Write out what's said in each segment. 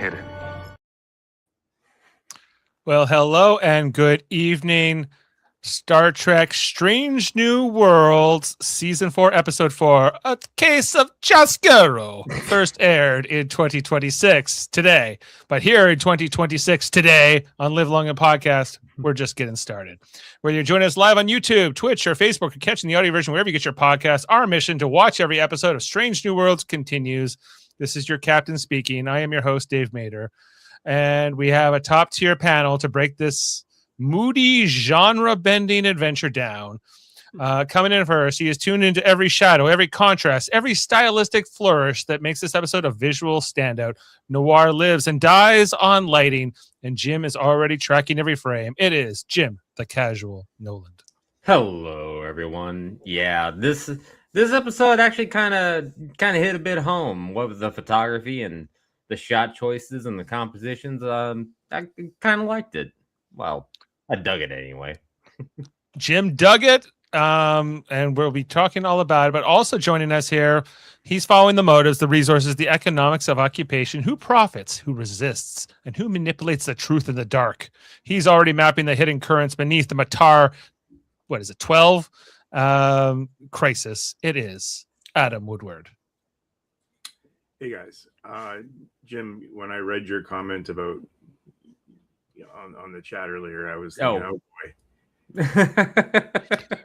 hidden. Well, hello and good evening. Star Trek Strange New Worlds, Season 4, Episode 4, A Case of Chiaroscuro, first aired in 2026 today. But here in 2026 today on Live Long and Podcast, we're just getting started. Whether you're joining us live on YouTube, Twitch, or Facebook, or catching the audio version wherever you get your podcast, our mission to watch every episode of Strange New Worlds continues. This is your captain speaking. I am your host, Dave Mader. And we have a top tier panel to break this moody genre bending adventure down. Coming in first, he is tuned into every shadow, every contrast, every stylistic flourish that makes this episode a visual standout. Noir lives and dies on lighting, and Jim is already tracking every frame. It is Jim, the casual Noland. Hello, everyone. Yeah, this episode actually kind of hit a bit home. What was the photography and the shot choices and the compositions? I kind of liked it. Well, I dug it anyway. Jim dug it, and we'll be talking all about it. But also joining us here, he's following the motives, the resources, the economics of occupation, who profits, who resists, and who manipulates the truth in the dark. He's already mapping the hidden currents beneath the Matar, 12 crisis. It is Adam Woodward. Hey guys, Jim, when I read your comment about on the chat earlier, I was thinking, oh boy.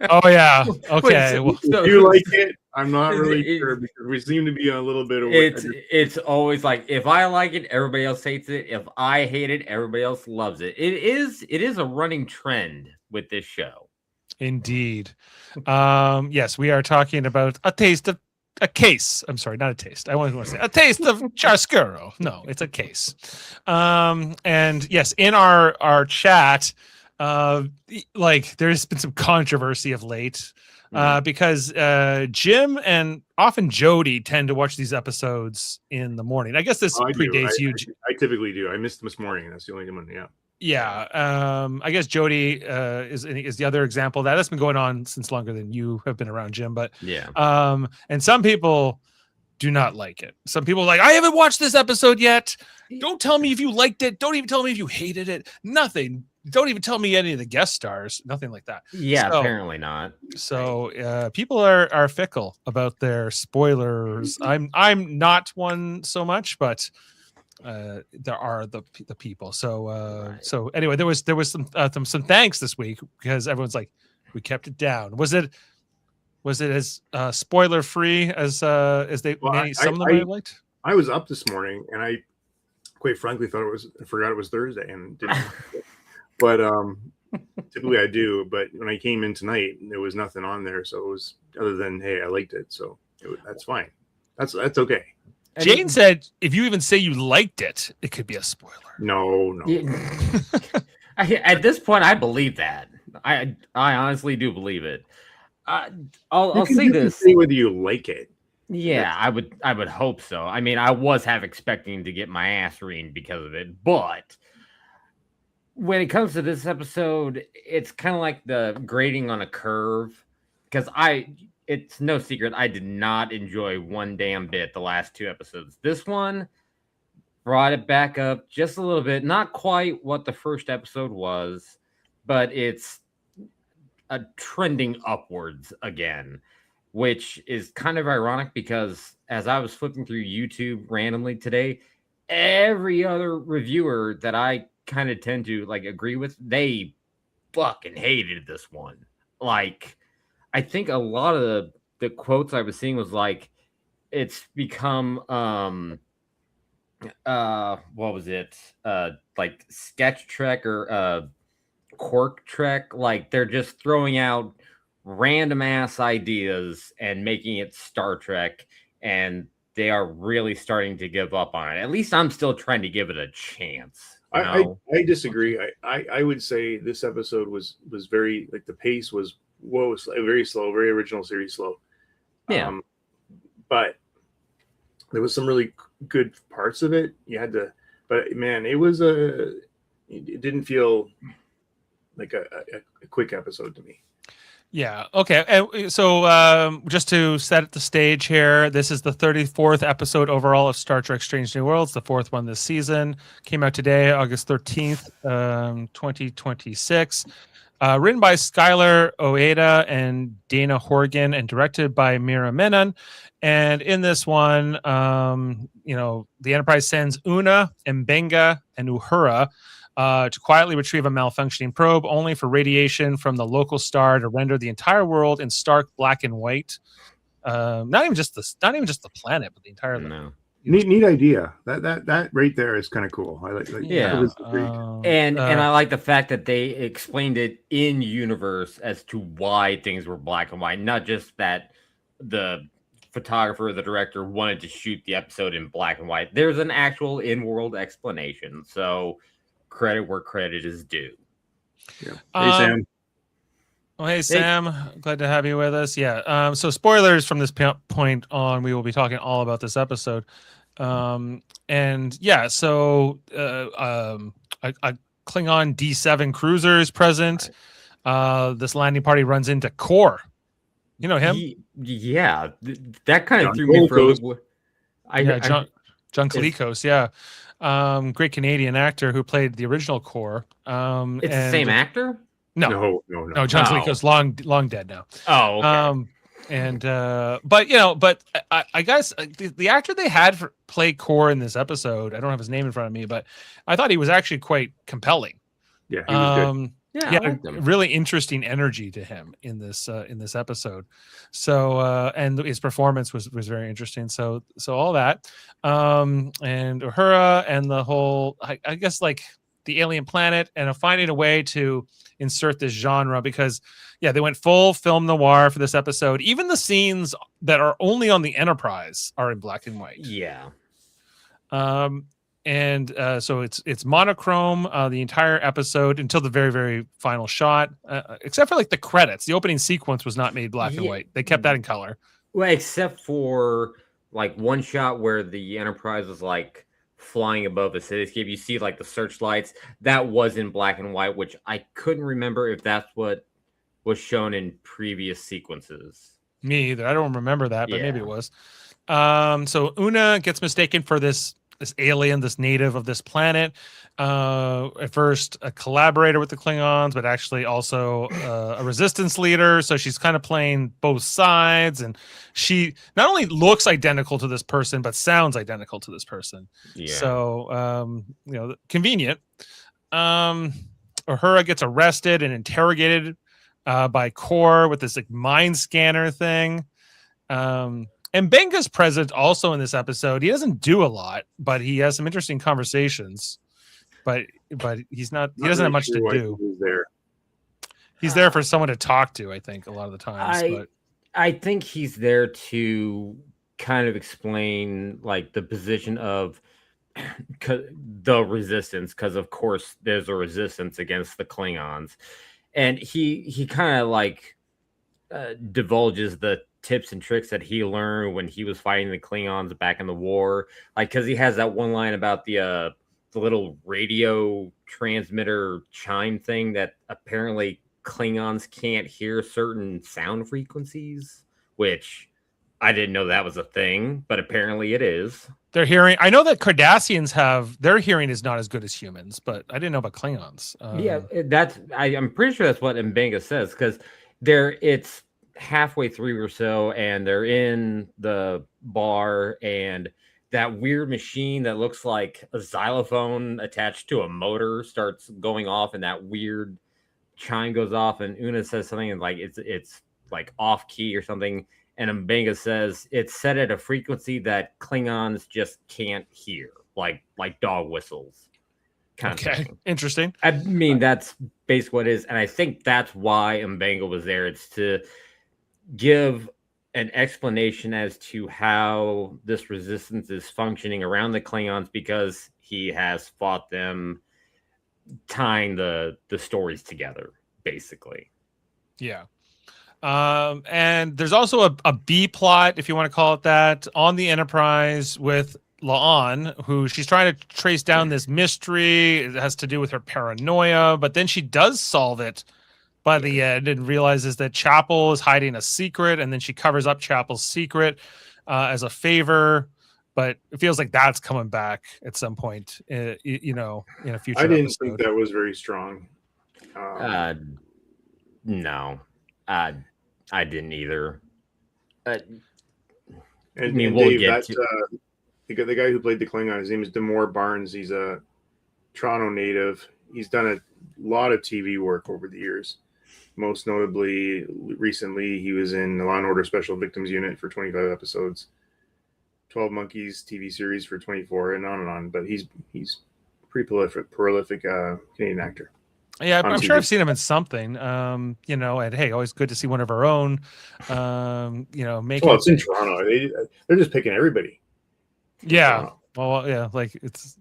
Oh yeah. Okay. Wait, so do you like it? I'm not really sure because we seem to be a little bit of it's always like, if I like it, everybody else hates it. If I hate it, everybody else loves it. It is a running trend with this show. Indeed. Yes, we are talking about a case. I'm sorry, not a taste. I want to say a taste of Chiaroscuro. No, it's a case. And yes, in our chat, like there's been some controversy of late, because Jim and often Jody tend to watch these episodes in the morning. I guess this predates you. I typically do. I missed this morning. That's the only one. Yeah. Yeah, I guess Jody is the other example of that. That's been going on since longer than you have been around, Jim. But yeah, and some people do not like it. Some people are like, I haven't watched this episode yet. Don't tell me if you liked it. Don't even tell me if you hated it. Nothing. Don't even tell me any of the guest stars. Nothing like that. Yeah, so, apparently not. So people are fickle about their spoilers. I'm not one so much, but there are the people. So right. So anyway, there was some thanks this week because everyone's like, we kept it down. Was it as spoiler free as some of them might have liked? I was up this morning and I quite frankly forgot it was Thursday and didn't. But typically I do. But when I came in tonight, there was nothing on there, so it was other than hey, I liked it, so that's fine. That's okay. Jane said, if you even say you liked it, it could be a spoiler. No. At this point, I believe that. I honestly do believe it. I'll say this: say whether you like it. Yeah, I would hope so. I mean, I was half expecting to get my ass reamed because of it, but when it comes to this episode, it's kind of like the grading on a curve because it's no secret I did not enjoy one damn bit the last two episodes. This one brought it back up just a little bit. Not quite what the first episode was, but it's trending upwards again, which is kind of ironic because as I was flipping through YouTube randomly today, every other reviewer that I kind of tend to like agree with, they fucking hated this one. Like, I think a lot of the quotes I was seeing was like, it's become what was it? Like sketch Trek or Quark Trek. Like they're just throwing out random ass ideas and making it Star Trek, and they are really starting to give up on it. At least I'm still trying to give it a chance. I disagree. I would say this episode was very, like, the pace was very slow, very original series slow. Yeah. But there was some really good parts of it. You had to, but man, it didn't feel like a quick episode to me. Yeah. Okay. And so, just to set the stage here, this is the 34th episode overall of Star Trek: Strange New Worlds, the fourth one this season. Came out today, August 13th, 2026. Written by Skylar Oeda and Dana Horgan, and directed by Mira Menon. And in this one, the Enterprise sends Una, Mbenga, and Uhura to quietly retrieve a malfunctioning probe, only for radiation from the local star to render the entire world in stark black and white. Not even just the planet, but the entire. No. Neat idea. That right there is kind of cool. I like Yeah. that was great. And I like the fact that they explained it in universe as to why things were black and white, not just that the photographer or the director wanted to shoot the episode in black and white. There's an actual in-world explanation. So credit where credit is due. Yeah. Hey, Sam. Well, hey, Sam. Glad to have you with us. Yeah. So spoilers from this point on, we will be talking all about this episode. And yeah, so a Klingon D7 cruiser is present. This landing party runs into Core. You know him? Yeah, that kind of threw me for a loop. John Kalikos, yeah. Great Canadian actor who played the original Core. It's the same actor? No, John Kalikos, long dead now. Oh, okay. But I guess the actor they had for play Core in this episode, I don't have his name in front of me, but I thought he was actually quite compelling. Yeah, he was good. Yeah, really interesting energy to him in this episode. So and his performance was very interesting. So all that, and Uhura and the whole, I guess, like the alien planet, and finding a way to insert this genre, because they went full film noir for this episode. Even the scenes that are only on the Enterprise are in black and white. Yeah. And so it's monochrome the entire episode until the very, very final shot, except for like the credits. The opening sequence was not made black and white. They kept that in color. Well, except for like one shot where the Enterprise was like flying above a cityscape. You see like the searchlights. That was in black and white, which I couldn't remember if that's what was shown in previous sequences. Me either. I don't remember that, but maybe it was. So Una gets mistaken for this alien, this native of this planet. At first a collaborator with the Klingons, but actually also a resistance leader. So she's kind of playing both sides, and she not only looks identical to this person, but sounds identical to this person. Yeah. So, convenient. Uhura gets arrested and interrogated by Core with this like mind scanner thing. And Benga's present also in this episode. He doesn't do a lot, but he has some interesting conversations. But he's not. He doesn't have much to do. He's there for someone to talk to, I think, a lot of the times. I think he's there to kind of explain like the position of the resistance, because of course there's a resistance against the Klingons, and he kind of like divulges the tips and tricks that he learned when he was fighting the Klingons back in the war, like because he has that one line about the little radio transmitter chime thing that apparently Klingons can't hear certain sound frequencies, which I didn't know that was a thing, but apparently it is. Their hearing, I know that Cardassians their hearing is not as good as humans, but I didn't know about Klingons. I'm pretty sure that's what Mbenga says, because it's halfway through or so, and they're in the bar, and that weird machine that looks like a xylophone attached to a motor starts going off, and that weird chime goes off, and Una says something and like it's like off key or something, and Mbenga says it's set at a frequency that Klingons just can't hear, like dog whistles. Kind of thing. Interesting. I mean, that's basically what it is, and I think that's why Mbenga was there. It's to give an explanation as to how this resistance is functioning around the Klingons, because he has fought them, tying the stories together, basically. Yeah. And there's also a B plot, if you want to call it that, on the Enterprise with La'an, who she's trying to trace down this mystery. It has to do with her paranoia, but then she does solve it by the end and realizes that Chapel is hiding a secret, and then she covers up Chapel's secret as a favor. But it feels like that's coming back at some point, you know, in a future I didn't episode. think that was very strong. No, I didn't either. And we'll Dave, get the guy who played the Klingon, his name is Demore Barnes. He's a Toronto native. He's done a lot of TV work over the years. Most notably, recently, he was in the Law and Order Special Victims Unit for 25 episodes, 12 Monkeys TV series for 24, and on and on. But he's pretty prolific Canadian actor. Yeah, I'm sure I've seen him in something. You know, and hey, always good to see one of our own. You know, making. Well, it's in Toronto. They're just picking everybody. Yeah. Well, yeah, like it's.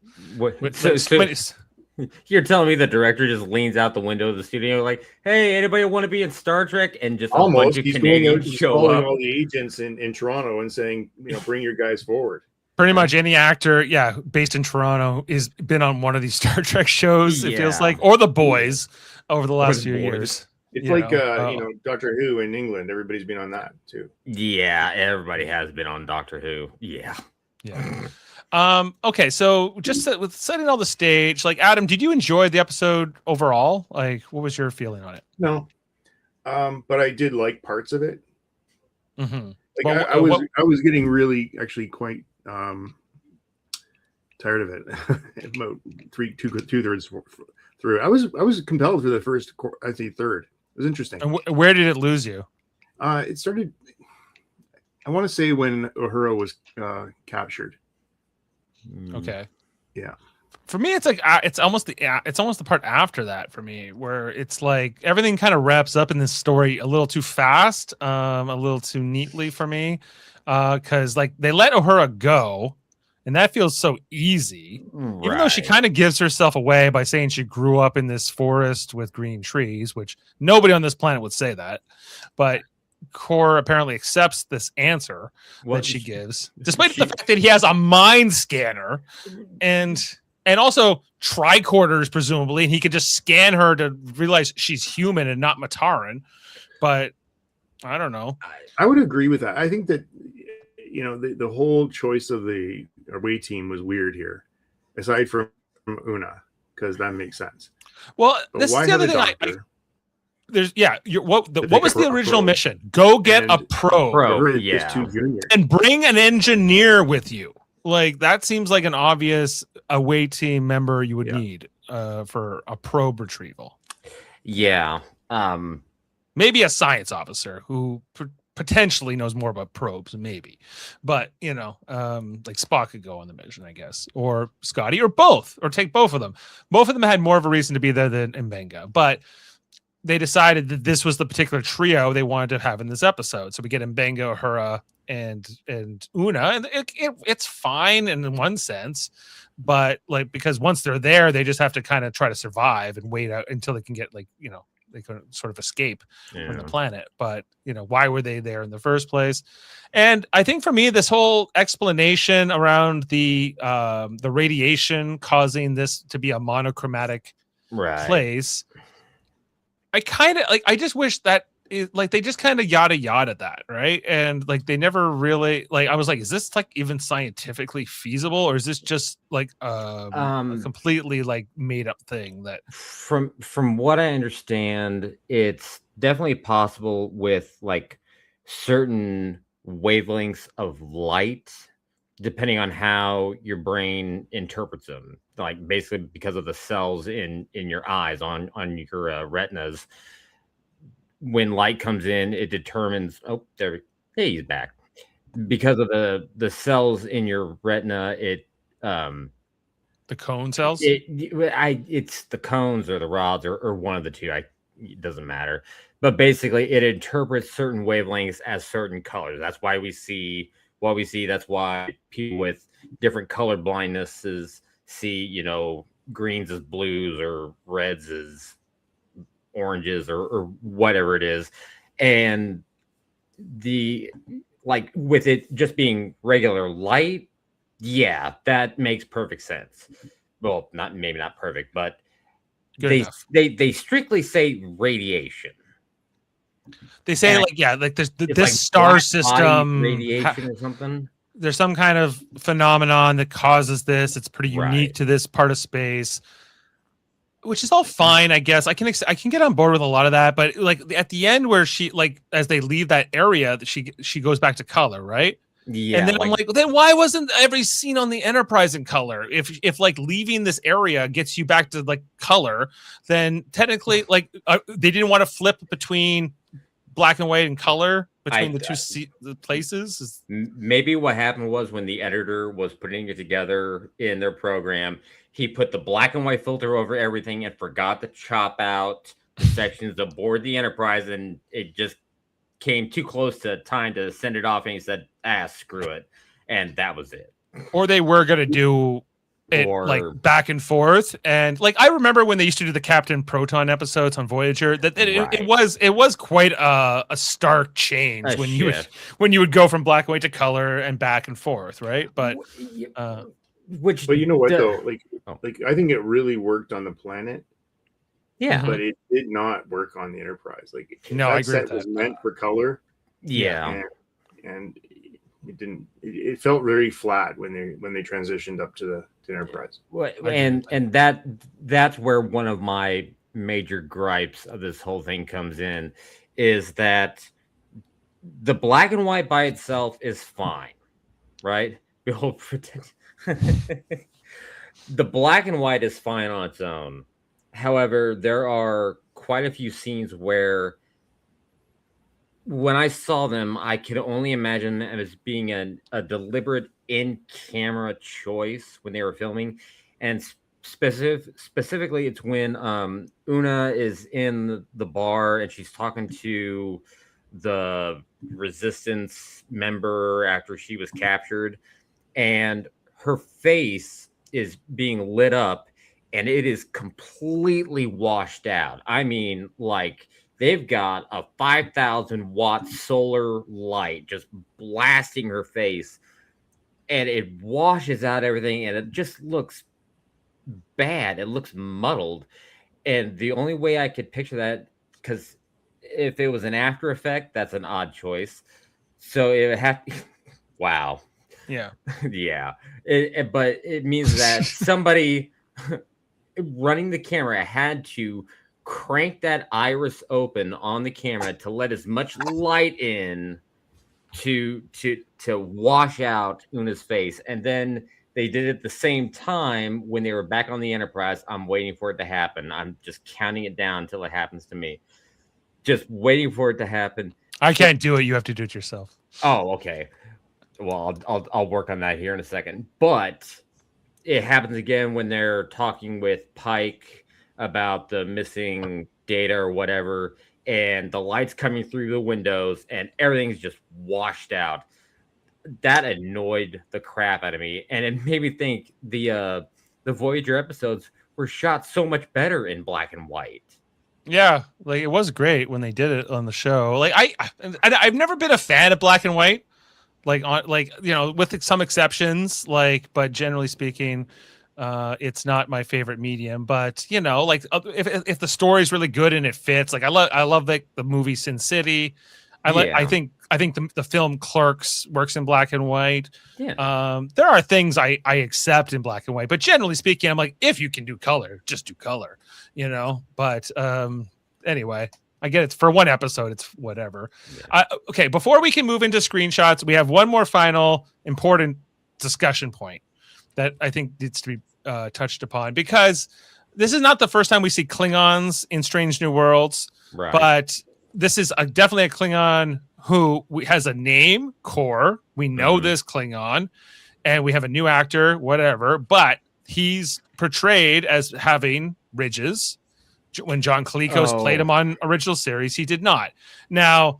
You're telling me the director just leans out the window of the studio like, "Hey, anybody want to be in Star Trek?" And just almost a bunch of Canadians show up. All the agents in Toronto and saying, you know, bring your guys forward. Pretty much any actor, based in Toronto, is been on one of these Star Trek shows. It feels like, or The Boys, over the last few years. It's like you know, Doctor Who in England. Everybody's been on that too. Yeah, everybody has been on Doctor Who. Yeah. Okay, so just with setting all the stage, like Adam, did you enjoy the episode overall? Like, what was your feeling on it? No, but I did like parts of it. Mm-hmm. Like I was getting really actually quite tired of it. About two-thirds through. I was compelled through the first, I think third. It was interesting. And where did it lose you? It started. I want to say when Uhura was captured. Okay. Yeah. For me, it's like it's almost the part after that for me, where it's like everything kind of wraps up in this story a little too fast, a little too neatly for me, because like they let Uhura go, and that feels so easy, even though she kind of gives herself away by saying she grew up in this forest with green trees, which nobody on this planet would say that, but Kor apparently accepts this answer that she gives, despite the fact that he has a mind scanner and also tricorders, presumably, and he could just scan her to realize she's human and not Mataran. But I don't know. I would agree with that. I think that, you know, the whole choice of the away team was weird here, aside from Una, because that makes sense. Well, but this is the other thing. What was the original mission? Go get a probe, and bring an engineer with you. Like that seems like an obvious away team member you would need for a probe retrieval. Yeah, maybe a science officer who potentially knows more about probes, maybe. But you know, like Spock could go on the mission, I guess, or Scotty, or both, or take both of them. Both of them had more of a reason to be there than Mbenga, but they decided that this was the particular trio they wanted to have in this episode. So we get Mbenga, Uhura, and Una, and it's fine in one sense, but like because once they're there, they just have to kind of try to survive and wait out until they can get like, you know, they can sort of escape from the planet. But you know, why were they there in the first place? And I think for me, this whole explanation around the radiation causing this to be a monochromatic place. I kind of like. I just wish that like they just kind of yada that, right? And like they never really like. I was like, is this like even scientifically feasible, or is this just like a completely like made up thing? That from what I understand, it's definitely possible with like certain wavelengths of light, depending on how your brain interprets them. Like basically because of the cells in your eyes on your retinas, when light comes in, it determines. Oh, there, hey, he's back. Because of the cells in your retina, the cone cells. It's the cones or the rods or one of the two. It doesn't matter. But basically, it interprets certain wavelengths as certain colors. That's why we see what we see. That's why people with different color blindnesses see, you know, greens as blues or reds as oranges or whatever it is. And the like with it just being regular light, yeah, that makes perfect sense. Well, maybe not perfect, but Good enough. They strictly say radiation. They say And like there's this like star black system body radiation or something. There's some kind of phenomenon that causes this. It's pretty unique Right. to this part of space, which is all fine, I guess. I can get on board with a lot of that, but like at the end where she like as they leave that area, she goes back to color, right? Yeah. And then I'm like, then why wasn't every scene on the Enterprise in color? If like leaving this area gets you back to like color, then technically like they didn't want to flip between black and white and color between the two places. Maybe what happened was when the editor was putting it together in their program, he put the black and white filter over everything and forgot to chop out the sections aboard the Enterprise, and it just came too close to time to send it off, and he said, screw it. And that was it. Or they were going to do it like back and forth. And like, I remember when they used to do the Captain Proton episodes on Voyager, that it was quite a stark change when you would go from black and white to color and back and forth. Right. But, but you know what though? Like, I think it really worked on the planet. Yeah. But it did not work on the Enterprise. Like, no, I agree set with that. was meant for color. Yeah. And it didn't. It felt very flat when they transitioned up to the Enterprise. Well, and that's where one of my major gripes of this whole thing comes in, is that the black and white by itself is fine, right? Behold, the black and white is fine on its own. However, there are quite a few scenes where when I saw them, I could only imagine them as being a deliberate in-camera choice when they were filming. And specifically, it's when Una is in the bar and she's talking to the Resistance member after she was captured. And her face is being lit up and it is completely washed out. I mean, like, they've got a 5,000 watt solar light just blasting her face, and it washes out everything, and it just looks bad. It looks muddled. And the only way I could picture that, because if it was an After Effect, that's an odd choice. So it would have wow. Yeah. Yeah. But it means that somebody running the camera had to crank that iris open on the camera to let as much light in to wash out Una's face. And then they did it at the same time when they were back on the Enterprise. I'm waiting for it to happen. I'm just counting it down until it happens to me. Just waiting for it to happen. I can't do it. You have to do it yourself. Oh, okay. Well, I'll work on that here in a second. But it happens again when they're talking with Pike about the missing data or whatever, and the light's coming through the windows and everything's just washed out. That annoyed the crap out of me, and it made me think the Voyager episodes were shot so much better in black and white. Yeah, like it was great when they did it on the show. Like I've never been a fan of black and white, with some exceptions, but generally speaking, it's not my favorite medium. But if the story's really good and it fits, I love the movie Sin City. I think the film Clerks works in black and white. Yeah. There are things I accept in black and white, but generally speaking, I'm like, if you can do color, just do color, But anyway, I get it. For one episode, it's whatever. Yeah. Okay, before we can move into screenshots, we have one more final important discussion point that I think needs to be touched upon, because this is not the first time we see Klingons in Strange New Worlds, right? But this is definitely a Klingon who has a name, Kor. We know this Klingon, and we have a new actor, whatever, but he's portrayed as having ridges. When John Kalikos played him on original series, he did not. Now,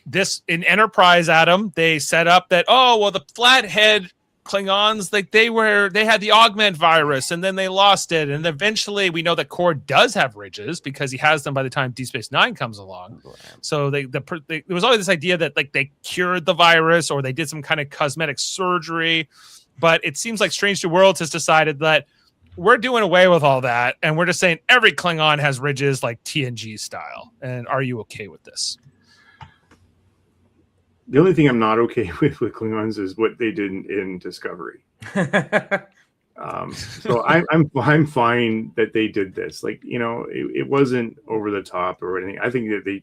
this in Enterprise, Adam, they set up that, the flathead Klingons, they had the augment virus and then they lost it, and eventually we know that Kor does have ridges because he has them by the time Deep Space Nine comes along. So there was always this idea that they cured the virus or they did some kind of cosmetic surgery, but it seems like Strange New Worlds has decided that we're doing away with all that, and we're just saying every Klingon has ridges like TNG style. And are you okay with this? The only thing I'm not okay with Klingons is what they did in Discovery. So I'm fine that they did this. Like, you know, it wasn't over the top or anything. I think that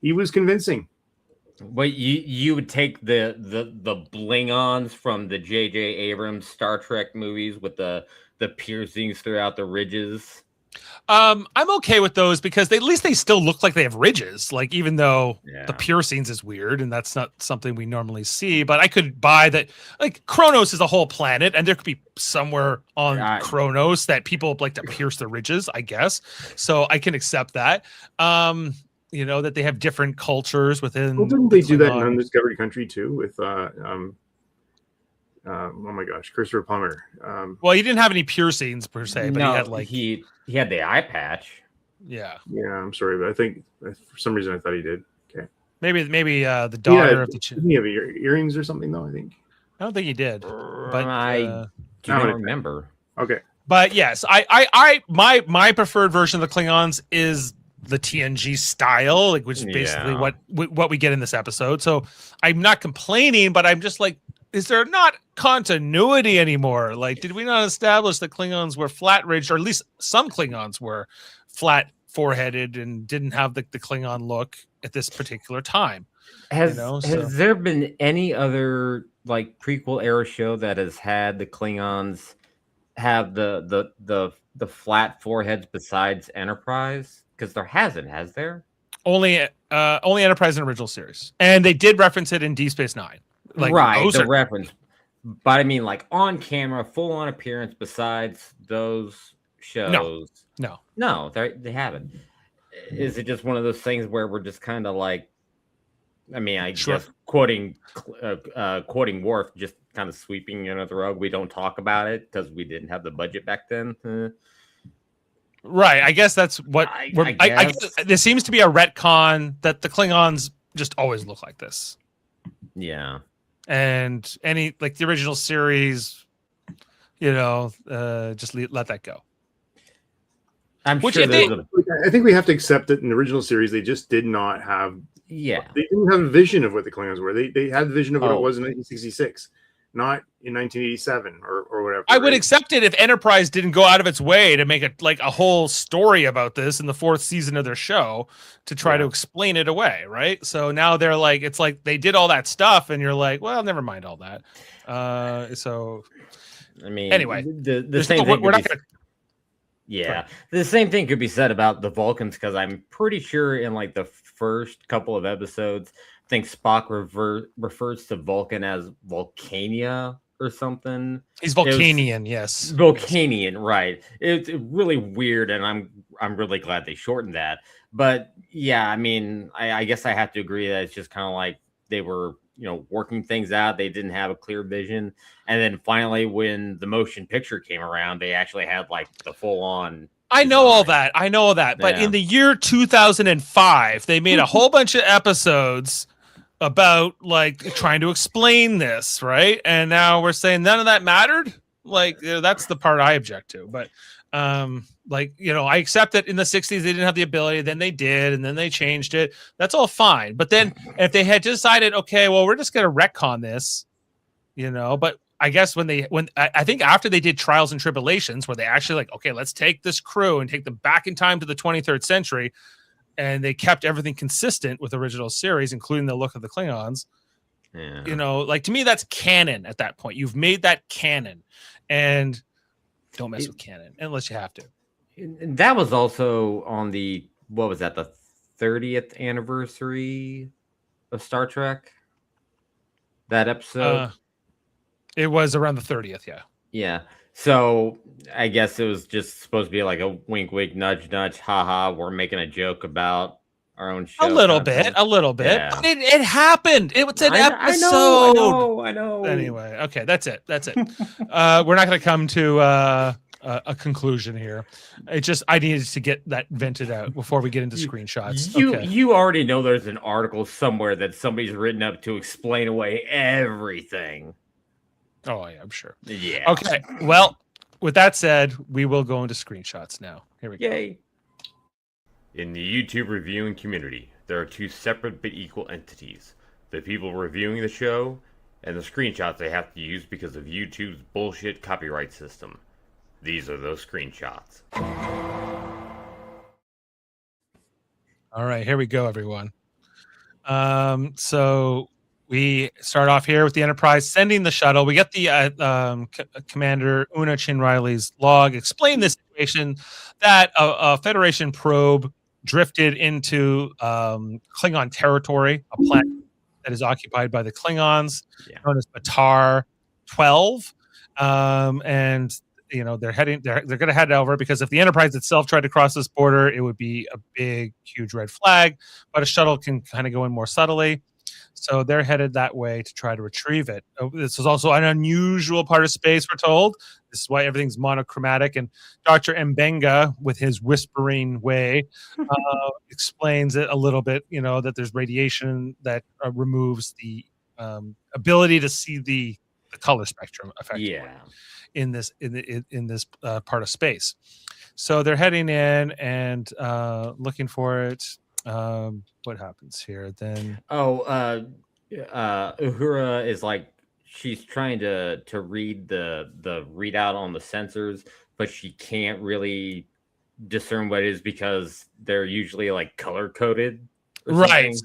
he was convincing. But you would take the Blingons from the J.J. Abrams Star Trek movies with the piercings throughout the ridges. I'm okay with those because at least they still look like they have ridges. Like, even though the piercings is weird and that's not something we normally see, but I could buy that. Like, Kronos is a whole planet, and there could be somewhere on Kronos that people like to pierce the ridges, I guess. So I can accept that. You know, that they have different cultures within. Well, didn't they do that in Undiscovered Country too with oh my gosh, Christopher Plummer? Well, he didn't have any piercings per se, but he had like he had the eye patch. Yeah. I'm sorry, but I think for some reason I thought he did. Okay. Maybe the daughter of the didn't he have earrings or something though? I don't think he did. But I don't remember. Okay. But yes, my preferred version of the Klingons is the TNG style, like, which is basically what we get in this episode. So I'm not complaining, but I'm just like, is there not continuity anymore? Like, did we not establish that Klingons were flat-ridged, or at least some Klingons were flat foreheaded and didn't have the Klingon look at this particular time? Has there been any other like prequel era show that has had the Klingons have the flat foreheads besides Enterprise? Because there hasn't, has there? Only Enterprise and original series, and they did reference it in Deep Space Nine. Like, right, the reference. But I mean, like, on camera, full on appearance besides those shows. No, they haven't. Is it just one of those things where we're just kind of like, I mean, I guess quoting Worf, just kind of sweeping it under the rug. We don't talk about it because we didn't have the budget back then. Right. I guess that's what I guess there seems to be a retcon that the Klingons just always look like this. Yeah. And any, like, the original series, you know, just let that go. I think we have to accept that in the original series they just did not have. Yeah. They didn't have a vision of what the Klingons were. They had the vision of what it was in 1966. Not in 1987 or whatever. I would accept it if Enterprise didn't go out of its way to make a whole story about this in the 4th season of their show to try to explain it away, right? So now they're like, it's like they did all that stuff, and you're like, well, never mind all that. So, I mean, anyway, the same thing. We're not gonna. Yeah, the same thing could be said about the Vulcans, because I'm pretty sure in like the first couple of episodes, I think Spock refers to Vulcan as Vulcania or something. He's Vulcanian, yes. Vulcanian, right. It's really weird, and I'm really glad they shortened that. But yeah, I mean, I guess I have to agree that it's just kind of like they were, you know, working things out. They didn't have a clear vision. And then finally, when the motion picture came around, they actually had like the full on. I know all that. But in the year 2005, they made a whole bunch of episodes about like trying to explain this, right? And now we're saying none of that mattered. Like, that's the part I object to. But like, you know, I accept that in the 60s they didn't have the ability, then they did, and then they changed it. That's all fine. But then if they had decided, okay, well, we're just going to retcon this, you know, but I guess when I think after they did Trials and Tribulations, where they actually like, okay, let's take this crew and take them back in time to the 23rd century, and they kept everything consistent with the original series, including the look of the Klingons. Yeah. You know, like, to me, that's canon at that point. You've made that canon, and don't mess with canon unless you have to. That was also on the 30th anniversary of Star Trek? That episode? It was around the 30th, yeah. Yeah. So I guess it was just supposed to be like a wink, wink, nudge, nudge, haha. We're making a joke about our own show. A little bit. Yeah. But it happened. It was an episode. I know. Anyway, okay, that's it. We're not going to come to a conclusion here. I needed to get that vented out before we get into screenshots. You already know there's an article somewhere that somebody's written up to explain away everything. Oh, yeah, I'm sure. Yeah. Okay. Well, with that said, we will go into screenshots now. Here we go. Yay. In the YouTube reviewing community, there are two separate but equal entities. The people reviewing the show and the screenshots they have to use because of YouTube's bullshit copyright system. These are those screenshots. All right, here we go, everyone. So we start off here with the Enterprise sending the shuttle. We get the Commander Una Chin Riley's log. Explain the situation that a Federation probe drifted into Klingon territory, a planet that is occupied by the Klingons, known as Batar 12. And they're going to head over because if the Enterprise itself tried to cross this border, it would be a big, huge red flag. But a shuttle can kind of go in more subtly. So they're headed that way to try to retrieve it. This is also an unusual part of space, we're told. This is why everything's monochromatic. And Dr. Mbenga, with his whispering way, explains it a little bit, that there's radiation that removes the ability to see the color spectrum effectively. Yeah. In this part of space. So they're heading in and looking for it. What happens here then? Uhura is like, she's trying to read the readout on the sensors, but she can't really discern what it is because they're usually like color coded. Right.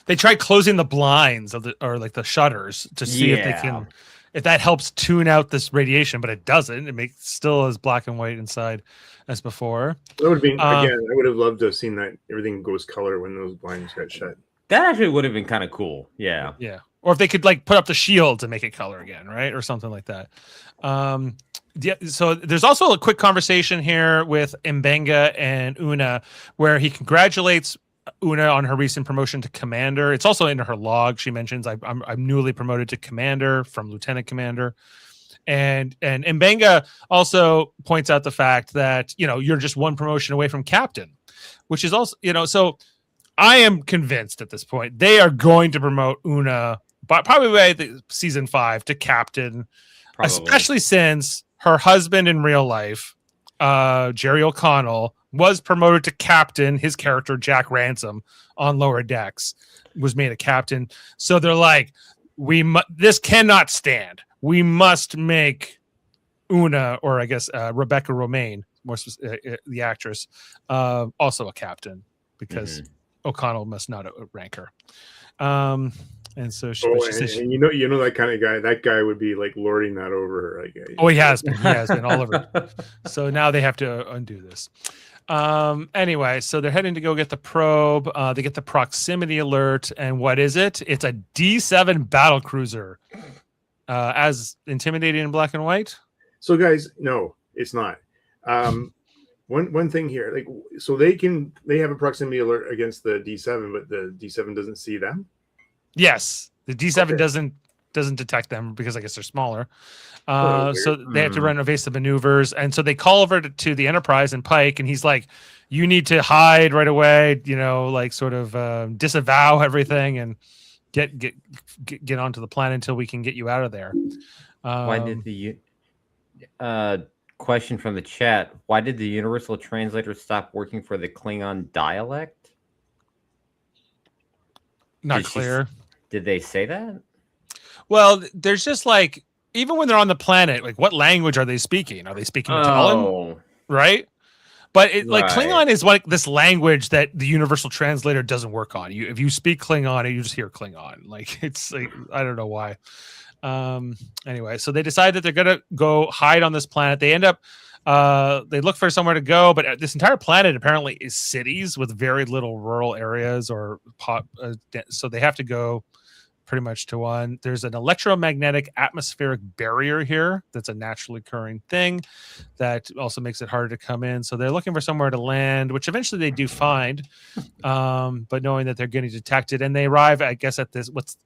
They try closing the blinds of the shutters to see if they can, if that helps tune out this radiation, but it doesn't. It makes still as black and white inside as before. That would have been again. I would have loved to have seen that everything goes color when those blinds got shut. That actually would have been kind of cool. Yeah. Yeah. Or if they could put up the shield to make it color again, right? Or something like that. So there's also a quick conversation here with Mbenga and Una where he congratulates Una on her recent promotion to commander. It's also in her log. She mentions I'm newly promoted to commander from lieutenant commander. And Mbenga also points out the fact that, you're just one promotion away from captain, which is also, so I am convinced at this point they are going to promote Una, but probably by season 5 to captain, especially since her husband in real life, Jerry O'Connell, was promoted to captain. His character, Jack Ransom, on Lower Decks, was made a captain. So they're like, this cannot stand. We must make Una, or I guess Rebecca Romaine, the actress, also a captain because O'Connell must not rank her. And so she, you know that kind of guy. That guy would be like lording that over her. He has been. He has been all over. So now they have to undo this. Anyway, so they're heading to go get the probe. They get the proximity alert, and what is it? It's a D7 battle cruiser. As intimidating in black and white. So, guys, no, it's not. One thing here, so they have a proximity alert against the D7, but the D7 doesn't see them. Yes, the D7 doesn't detect them because I guess they're smaller. So they have to run evasive maneuvers, and so they call over to the Enterprise and Pike, and he's like, "You need to hide right away. Disavow everything and get onto the planet until we can get you out of there." Why did the question from the chat? Why did the universal translator stop working for the Klingon dialect? Not clear. Did they say that? Well, there's just even when they're on the planet, what language are they speaking? Are they speaking Talon? Right? But Klingon is this language that the universal translator doesn't work on. If you speak Klingon, you just hear Klingon. I don't know why. Anyway, so they decide that they're gonna go hide on this planet. They end up they look for somewhere to go, but this entire planet apparently is cities with very little rural areas so they have to go pretty much to one. There's an electromagnetic atmospheric barrier here that's a naturally occurring thing that also makes it harder to come in. So they're looking for somewhere to land, which eventually they do find, but knowing that they're getting detected, and they arrive, I guess, at this it's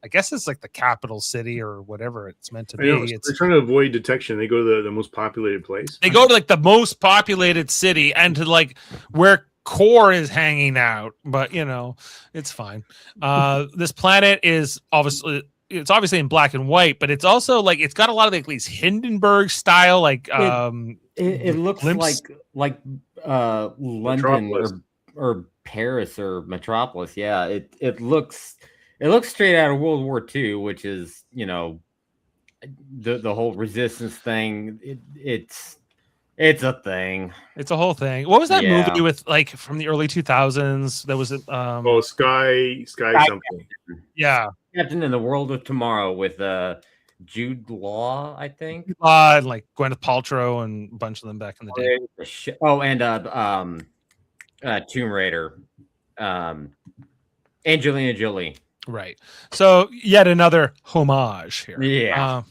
the capital city or whatever it's meant to be. They're trying to avoid detection. They go to the most populated place. They go to the most populated city and to where Core is hanging out, but it's fine. This planet is obviously it's obviously in black and white, but it's also like it's got a lot of at least Hindenburg style, like it looks glimpse. like London or Paris or Metropolis. Yeah, it looks straight out of World War II, which is, you know, the whole resistance thing. It's a thing. It's a whole thing. What was that movie with, like, from the early 2000s? That was Sky something. Yeah, Captain in the World of Tomorrow with Jude Law, I think. Like Gwyneth Paltrow and a bunch of them back in the day. Oh, and Tomb Raider, Angelina Jolie. Right. So yet another homage here. Yeah.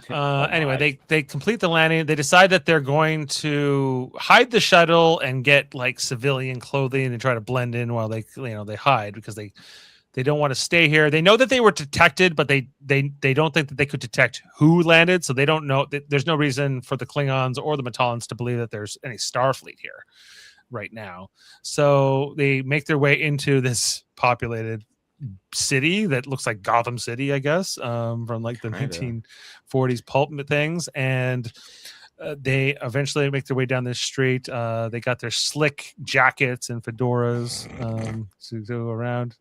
Anyway, they complete the landing. They decide that they're going to hide the shuttle and get like civilian clothing and try to blend in while they hide, because they don't want to stay here. They know that they were detected, but they don't think that they could detect who landed. So they don't know. There's no reason for the Klingons or the Metallans to believe that there's any Starfleet here right now. So they make their way into this populated city that looks like Gotham City, I guess, from like the 1940s pulp things, and they eventually make their way down this street. They got their slick jackets and fedoras to go around.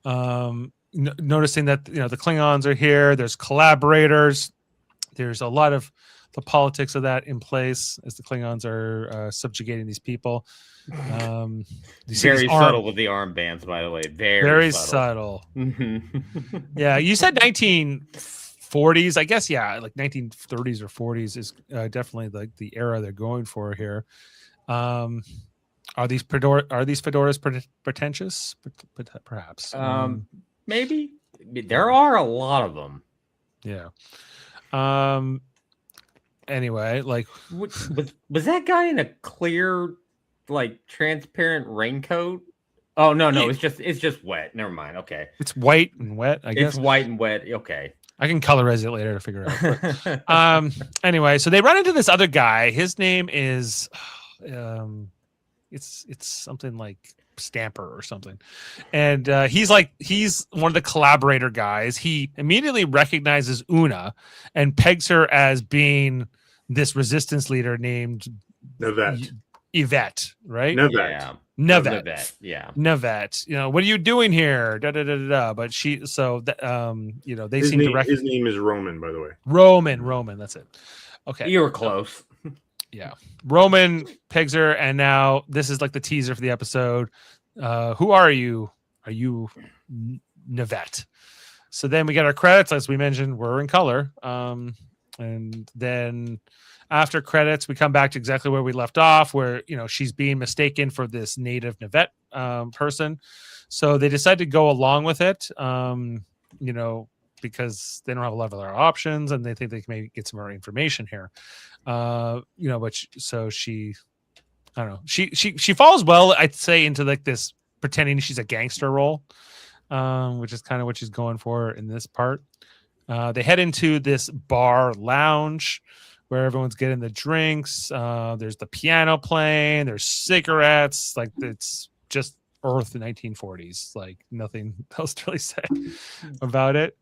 Noticing that the Klingons are here. There's collaborators. There's a lot of the politics of that in place as the Klingons are subjugating these people. Very subtle with the armbands, by the way. Very subtle. Yeah, you said 1940s. I guess, yeah, like 1930s or 40s is definitely like the era they're going for here. Are these fedoras pretentious? Perhaps. Maybe. There are a lot of them. Yeah. Anyway, like, was that guy in a clear, like, transparent raincoat? Oh no, it's just wet. Never mind. Okay, it's white and wet. I guess it's white and wet. Okay, I can colorize it later to figure it out. But, anyway, so they run into this other guy. His name is, it's something like Stamper or something, and he's one of the collaborator guys. He immediately recognizes Una and pegs her as being this resistance leader named Yvette, right? Navette. Yeah. Navette. What are you doing here? Da da da da da. But they his seem to recognize. His name is Roman, by the way. Roman. That's it. Okay, you were close. Yeah, Roman pegs her, and now this is like the teaser for the episode. Who are you? Are you Navette? So then we get our credits, as we mentioned, we're in color. And then after credits, we come back to exactly where we left off, where she's being mistaken for this native Navette person. So they decide to go along with it. Because they don't have a lot of other options, and they think they can maybe get some more information here. But so she, I don't know, she falls well, I'd say, into like this pretending she's a gangster role, which is kind of what she's going for in this part. They head into this bar lounge where everyone's getting the drinks. There's the piano playing. There's cigarettes. Like, it's just Earth in 1940s. Like, nothing else to really say about it.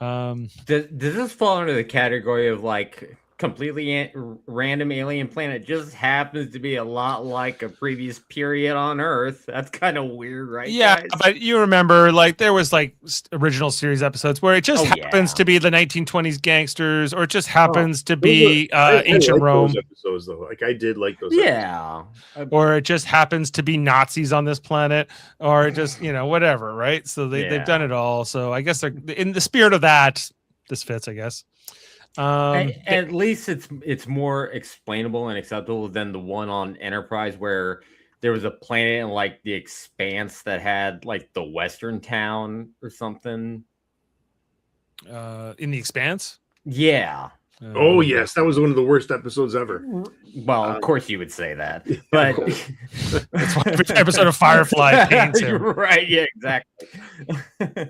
Does this fall under the category of like completely random alien planet just happens to be a lot like a previous period on Earth? That's kind of weird, right? Yeah, guys? But you remember, like, there was like original series episodes where it just happens to be the 1920s gangsters, or it just happens to be ancient Rome. Those episodes, though, like, I did like those. Yeah, or it just happens to be Nazis on this planet, or just whatever, right? So they've done it all. So I guess they're in the spirit of that. This fits, I guess. At least it's more explainable and acceptable than the one on Enterprise where there was a planet in like the Expanse that had like the Western town or something. In the Expanse? Yeah. Oh yes, that was one of the worst episodes ever. Well, of course you would say that, but that's why every episode of Firefly paints him. Right? Yeah, exactly.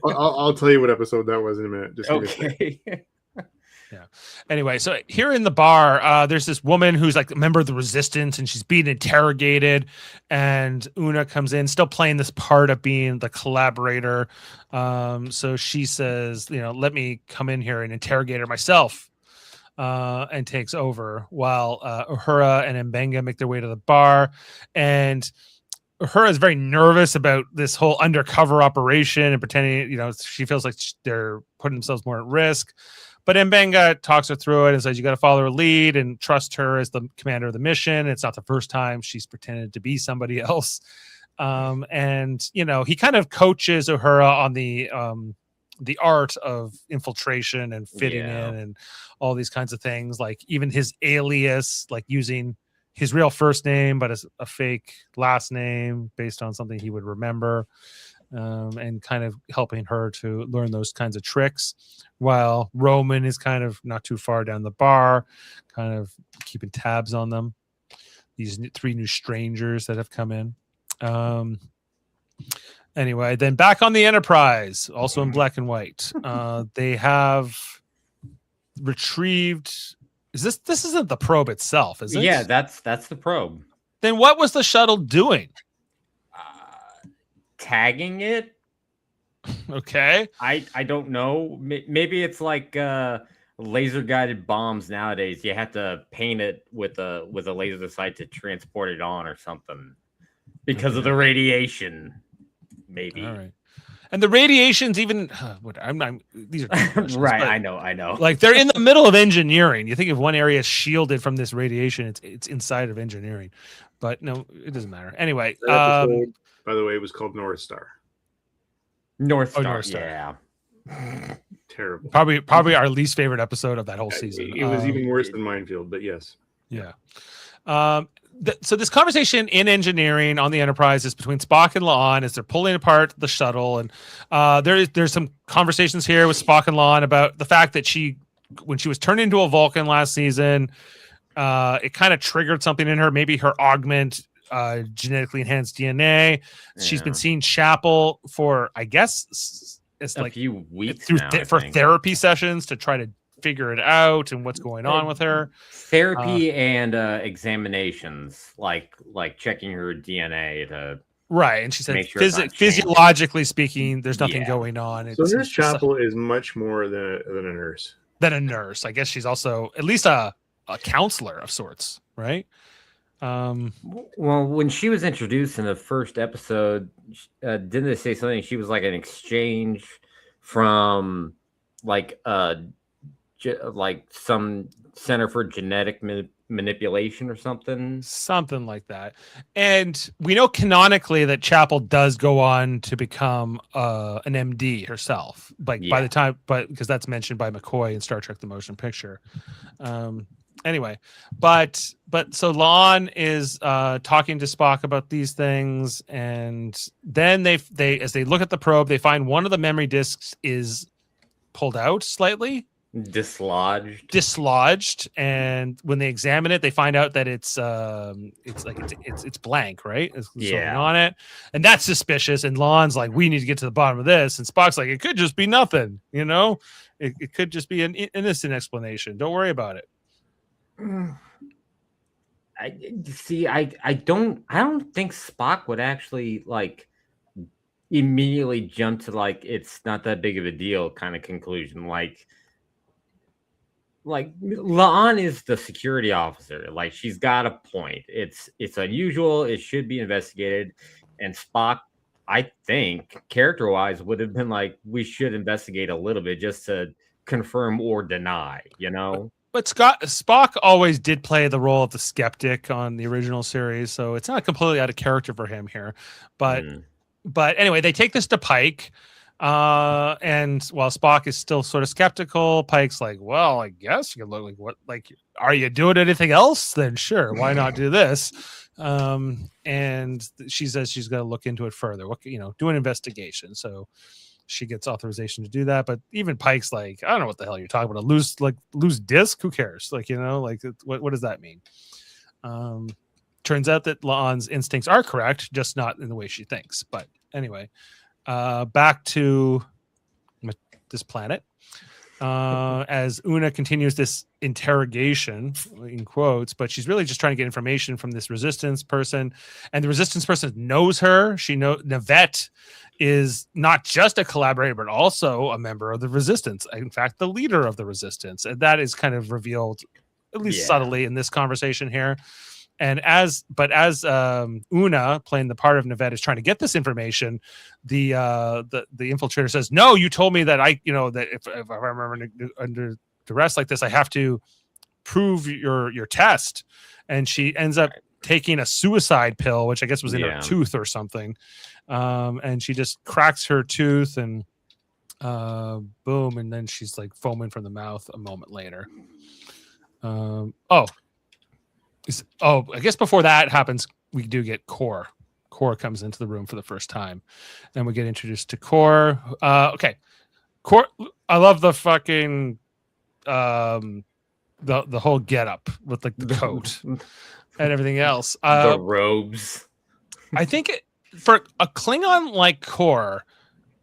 I'll tell you what episode that was in a minute. Just okay. Anyway, so here in the bar, there's this woman who's like a member of the resistance and she's being interrogated. And Una comes in, still playing this part of being the collaborator. So she says, let me come in here and interrogate her myself. And takes over while Uhura and Mbenga make their way to the bar. And Uhura is very nervous about this whole undercover operation and pretending, she feels like they're putting themselves more at risk. But Mbenga talks her through it and says, you got to follow her lead and trust her as the commander of the mission. It's not the first time she's pretended to be somebody else. And he kind of coaches Uhura on the art of infiltration and fitting in and all these kinds of things, like even his alias, like using his real first name, but as a fake last name based on something he would remember, and kind of helping her to learn those kinds of tricks, while Roman is kind of not too far down the bar, kind of keeping tabs on them. These 3 new strangers that have come in. Anyway, then back on the Enterprise, also in black and white, they have retrieved. This isn't the probe itself, is it? Yeah, that's the probe. Then what was the shuttle doing? Tagging it. Okay. I don't know. Maybe it's like laser guided bombs nowadays. You have to paint it with a laser sight to transport it on or something because of the radiation. Maybe. All right. And the radiation's even these are right. I know. Like they're in the middle of engineering. You think if one area is shielded from this radiation, it's inside of engineering. But no, it doesn't matter. Anyway, that episode, by the way, it was called North Star. North Star. North Star. Yeah. Terrible. Probably our least favorite episode of that whole season. It was even worse than Minefield, but yes. Yeah. So this conversation in engineering on the Enterprise is between Spock and La'an as they're pulling apart the shuttle, and there's some conversations here with Spock and La'an about the fact that when she was turned into a Vulcan last season, it kind of triggered something in her. Maybe her augment genetically enhanced DNA. Yeah. She's been seeing Chapel for, I guess, it's a like few weeks through now, for therapy sessions to try to figure it out and what's going on with her. Therapy and examinations, like checking her DNA to right. And she said, sure physiologically speaking, there's nothing going on. So Nurse Chapel is much more than a nurse. Than a nurse. I guess she's also at least a counselor of sorts, right? Well, when she was introduced in the first episode, didn't they say something? She was like an exchange from like some center for genetic manipulation or something like that. And we know canonically that Chapel does go on to become an MD herself, by the time, because that's mentioned by McCoy in Star Trek: The Motion Picture. Anyway, but so La'an is talking to Spock about these things, and then they as they look at the probe, they find one of the memory disks is pulled out slightly. Dislodged, and when they examine it, they find out that it's blank, right? It's something on it, and that's suspicious. And La'an's like, we need to get to the bottom of this, and Spock's like, it could just be nothing, it could just be an innocent explanation. Don't worry about it. I don't think Spock would actually like immediately jump to like it's not that big of a deal kind of conclusion. Like La'an is the security officer. Like she's got a point. It's unusual. It should be investigated. And Spock, I think, character-wise, would have been like, we should investigate a little bit just to confirm or deny, But Spock always did play the role of the skeptic on the original series, so it's not completely out of character for him here. But anyway, they take this to Pike. And while Spock is still sort of skeptical, Pike's like, well, I guess you can look like are you doing anything else? Then sure, why not do this? And she says she's going to look into it further. Do an investigation. So she gets authorization to do that. But even Pike's like, I don't know what the hell you're talking about. A loose disc? Who cares? What does that mean? Turns out that La'an's instincts are correct, just not in the way she thinks. But anyway. Back to this planet. as Una continues this interrogation in quotes, but she's really just trying to get information from this resistance person, and the resistance person knows her. She knows Navette is not just a collaborator, but also a member of the resistance. In fact, the leader of the resistance. And that is kind of revealed, at least subtly, in this conversation here. And as Una, playing the part of Navette, is trying to get this information, the infiltrator says, "No, you told me that that if I remember under duress like this, I have to prove your test." And she ends up taking a suicide pill, which I guess was in her tooth or something. And she just cracks her tooth and boom, and then she's like foaming from the mouth a moment later. I guess before that happens, we do get Core. Core comes into the room for the first time, and we get introduced to Core. Okay, Core. I love the fucking the whole getup with like the coat and everything else. The robes. I think for a Klingon like Core,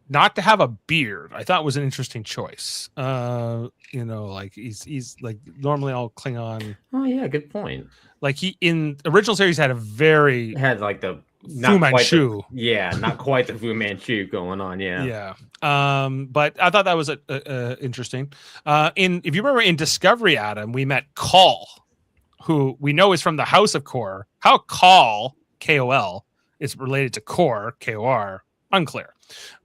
not to have a beard, I thought was an interesting choice. Like he's like normally all Klingon. Oh yeah, good point. Like he in original series had like the Fu Manchu. Not quite the Fu Manchu going on. Yeah. But I thought that was interesting. If you remember in Discovery, Adam, we met Call, who we know is from the House of Core. How Call KOL is related to Core KOR, unclear.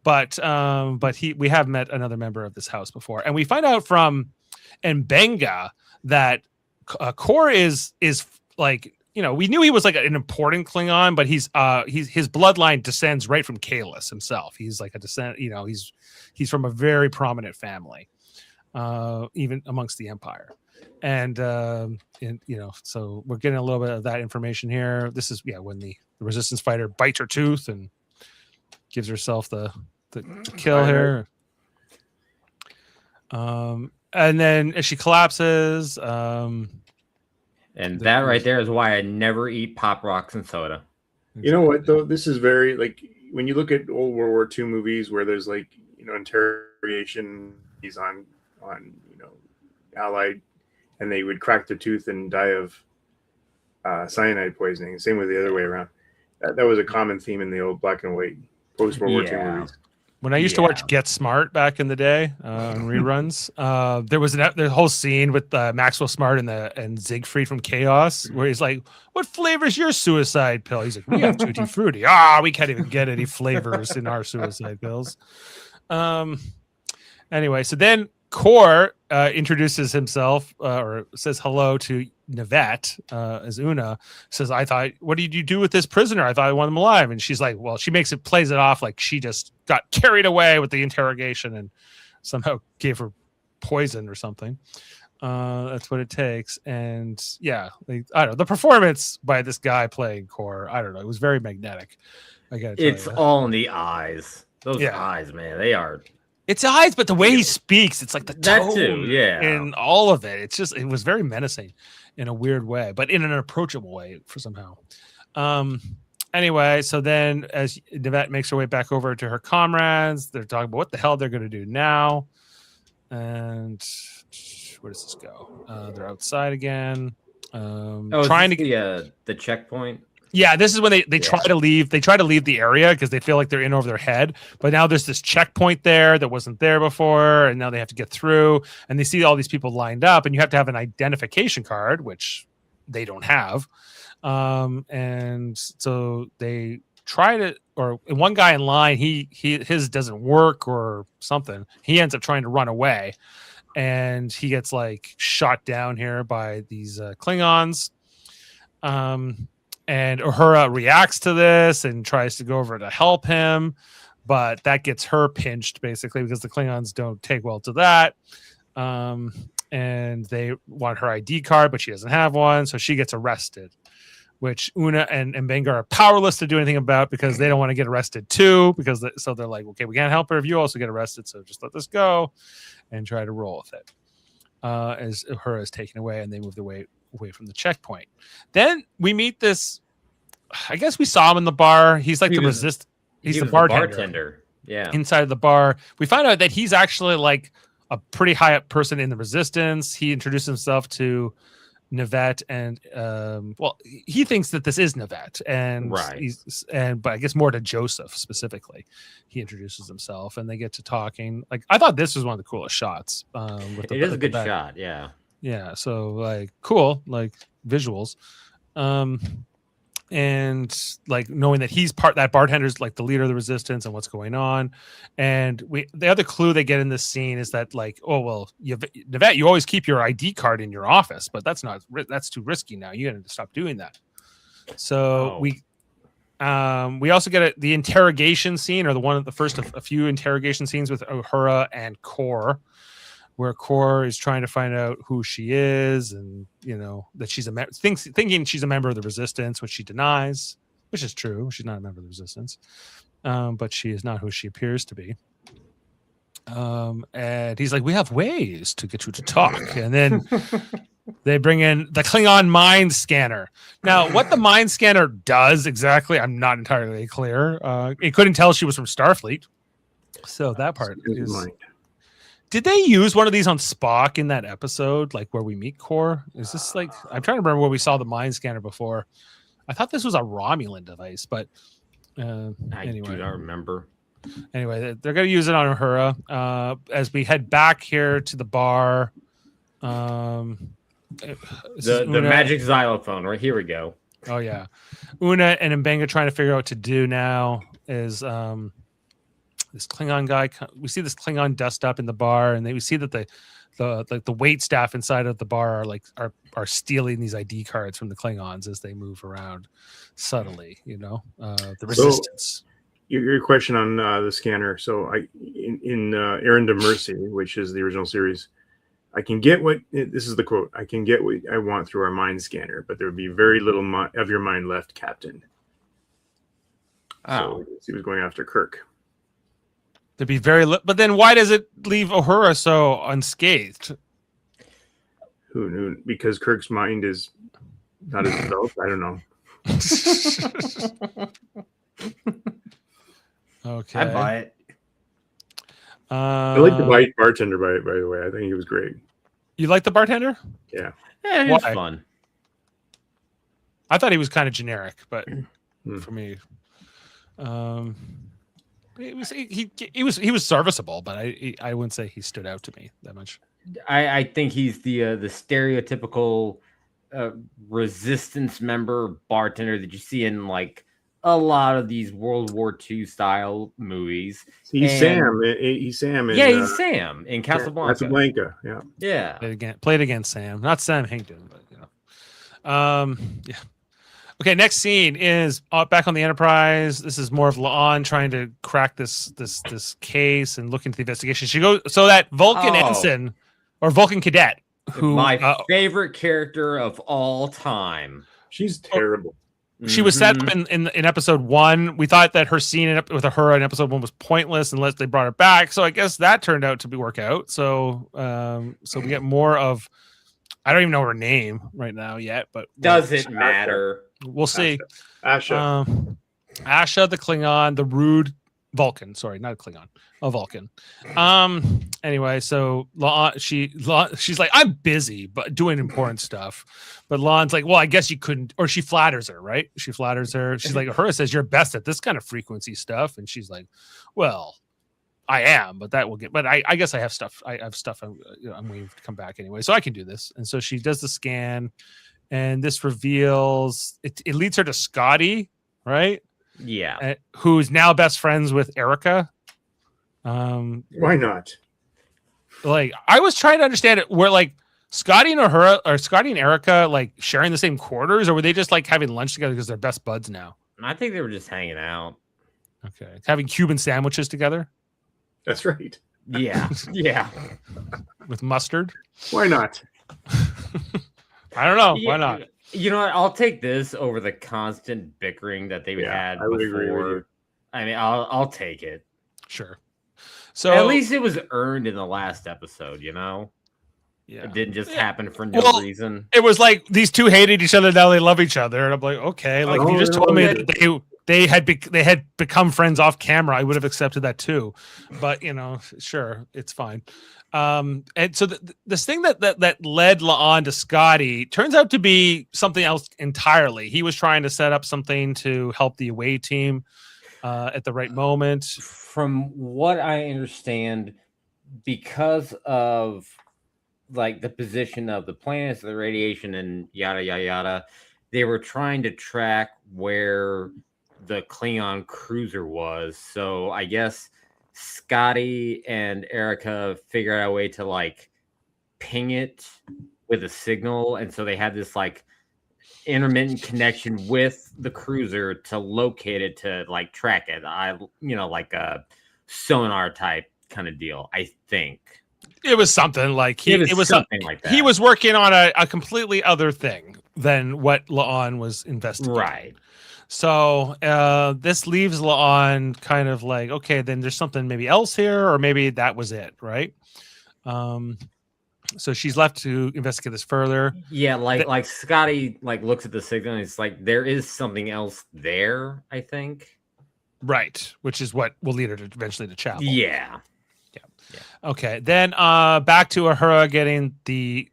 But we have met another member of this house before, and we find out from Mbenga that Core is like, we knew he was like an important Klingon, but his bloodline descends right from Kalis himself. He's like a descent, he's from a very prominent family, even amongst the Empire. And so we're getting a little bit of that information here. This is when the resistance fighter bites her tooth and gives herself the kill here. And then as she collapses, and that right there is why I never eat Pop Rocks and soda. You know what though? This is very like when you look at old World War II movies where there's like interrogation, he's on Allied, and they would crack their tooth and die of cyanide poisoning. Same with the other way around. That was a common theme in the old black and white post World War II movies. When I used to watch Get Smart back in the day on reruns, there was the whole scene with Maxwell Smart and Siegfried from Chaos, where he's like, "What flavor's your suicide pill?" He's like, "We have Tutti Frutti." We can't even get any flavors in our suicide pills. Anyway, so then Core introduces himself or says hello to Navette as Una. Says, "What did you do with this prisoner? I thought I wanted him alive." And she's like, well, she plays it off like she just got carried away with the interrogation and somehow gave her poison or something. That's what it takes. And I don't know, the performance by this guy playing Core, I don't know, it was very magnetic. It's all in the eyes. Those eyes, man, they are. It's eyes, but the way he speaks, it's like the tone that too, and all of it. It was very menacing in a weird way, but in an approachable way for somehow. Anyway, so then as Navette makes her way back over to her comrades, they're talking about what the hell they're going to do now. And where does this go? They're outside again. Trying to get the checkpoint. Yeah, this is when they try to leave. They try to leave the area because they feel like they're in over their head. But now there's this checkpoint there that wasn't there before, and now they have to get through. And they see all these people lined up, and you have to have an identification card, which they don't have. And so they try to, or one guy in line, his doesn't work or something. He ends up trying to run away, and he gets like shot down here by these Klingons. And Uhura reacts to this and tries to go over to help him, but that gets her pinched basically because the Klingons don't take well to that. And they want her ID card, but she doesn't have one, so she gets arrested, which Una and Mbenga are powerless to do anything about because they don't want to get arrested too. So they're like, okay, we can't help her if you also get arrested, so just let this go and try to roll with it. As Uhura is taken away and they move away from the checkpoint. Then we meet this, I guess we saw him in the bar. He's like he's the bartender. Yeah. Inside of the bar. We find out that he's actually like a pretty high up person in the Resistance. He introduced himself to Nivette, and he thinks that this is Nivette, and but I guess more to Joseph specifically. He introduces himself, and they get to talking. Like, I thought this was one of the coolest shots. It is a good shot, yeah. So like cool, like visuals, and like knowing that he's that bartender's like the leader of the Resistance and what's going on. And the other clue they get in this scene is that like, oh well, Nivette, you always keep your ID card in your office, but that's too risky now. You got to stop doing that. So we also get the interrogation scene, or the first of a few interrogation scenes with Uhura and Kor, where Kor is trying to find out who she is, and that she's thinking she's a member of the Resistance, which she denies, which is true. She's not a member of the Resistance, but she is not who she appears to be. And he's like, "We have ways to get you to talk," and then they bring in the Klingon mind scanner. Now, what the mind scanner does exactly, I'm not entirely clear. It couldn't tell she was from Starfleet, so that part is. Mind. Did they use one of these on Spock in that episode, like where we meet Kor? Is this like, I'm trying to remember where we saw the mind scanner before. I thought this was a Romulan device, but anyway. I do not remember. Anyway, they're going to use it on Uhura as we head back here to the bar. The magic xylophone, right? Here we go. Oh, yeah. Una and Mbenga trying to figure out what to do now is... this Klingon guy, we see this Klingon dust up in the bar, and we see that the wait staff inside of the bar are stealing these ID cards from the Klingons as they move around subtly. The Resistance. So, your question on the scanner. So in Errand of Mercy, which is the original series, I can get this is the quote. I can get what I want through our mind scanner, but there would be very little of your mind left, Captain. So he was going after Kirk. To be but then why does it leave Uhura so unscathed? Who knew? Because Kirk's mind is not as developed. I don't know. Okay, I buy it. I like the bartender by the way. I think he was great. You like the bartender? Yeah, he was fun. I thought he was kind of generic, but for me, he was serviceable, but I wouldn't say he stood out to me that much. I think he's the stereotypical Resistance member bartender that you see in like a lot of these World War II style movies. He's Sam. He's Sam. He's Sam in Casablanca. Casablanca. Yeah. Played against Sam, not Sam Hinkton, but yeah. Okay, next scene is back on the Enterprise. This is more of La'an trying to crack this case and look into the investigation. She goes so that Vulcan ensign or Vulcan cadet, who my favorite character of all time. She's terrible. She was set up in episode 1. We thought that her scene with her in episode 1 was pointless unless they brought her back. So I guess that turned out to work out. So we get more of. I don't even know her name right now yet, but does it matter? We'll see. Asha. Asha, the Klingon, the rude Vulcan. Sorry, not a Klingon, a Vulcan. Anyway, so she's like, I'm busy, but doing important stuff. But La'an's like, well, I guess you couldn't, or she flatters her, right? She flatters her. She's like, Uhura says you're best at this kind of frequency stuff, and she's like, well, I am, but that will get. But I guess I have stuff. I have stuff. I'm waiting to come back anyway, so I can do this. And so she does the scan, and this reveals it leads her to Scotty, right? Yeah, who's now best friends with Erica. Why not? Like, I was trying to understand it. Where like Scotty and Uhura, or Scotty and Erica, like sharing the same quarters, or were they just like having lunch together because they're best buds now? I think they were just hanging out. Okay, having Cuban sandwiches together. That's right. Yeah. Yeah. With mustard. Why not? I don't know. Why not? You know what? I'll take this over the constant bickering that they had before. Would agree with you. I mean, I'll take it. Sure. So at least it was earned in the last episode, you know? Yeah. It didn't just happen for no reason. It was like these two hated each other, now they love each other. And I'm like, okay. Like, you just told me that they had become friends off camera, I would have accepted that too. But, sure, it's fine. And so this thing that led La'an to Scotty turns out to be something else entirely. He was trying to set up something to help the away team at the right moment. From what I understand, because of like the position of the planets, the radiation, and yada yada yada, they were trying to track where the Klingon cruiser was. So I guess Scotty and Erica figured out a way to like ping it with a signal, and so they had this like intermittent connection with the cruiser to locate it, to like track it. Like a sonar type kind of deal. I think it was something like it was something like that. He was working on a completely other thing than what La'an was investigating. Right. So this leaves La'an kind of like, okay, then there's something maybe else here, or maybe that was it, right? So she's left to investigate this further. Yeah, like Scotty like looks at the signal and it's like there is something else there, I think. Right, which is what will lead her to eventually to chapel. Yeah. Okay, then back to Uhura getting the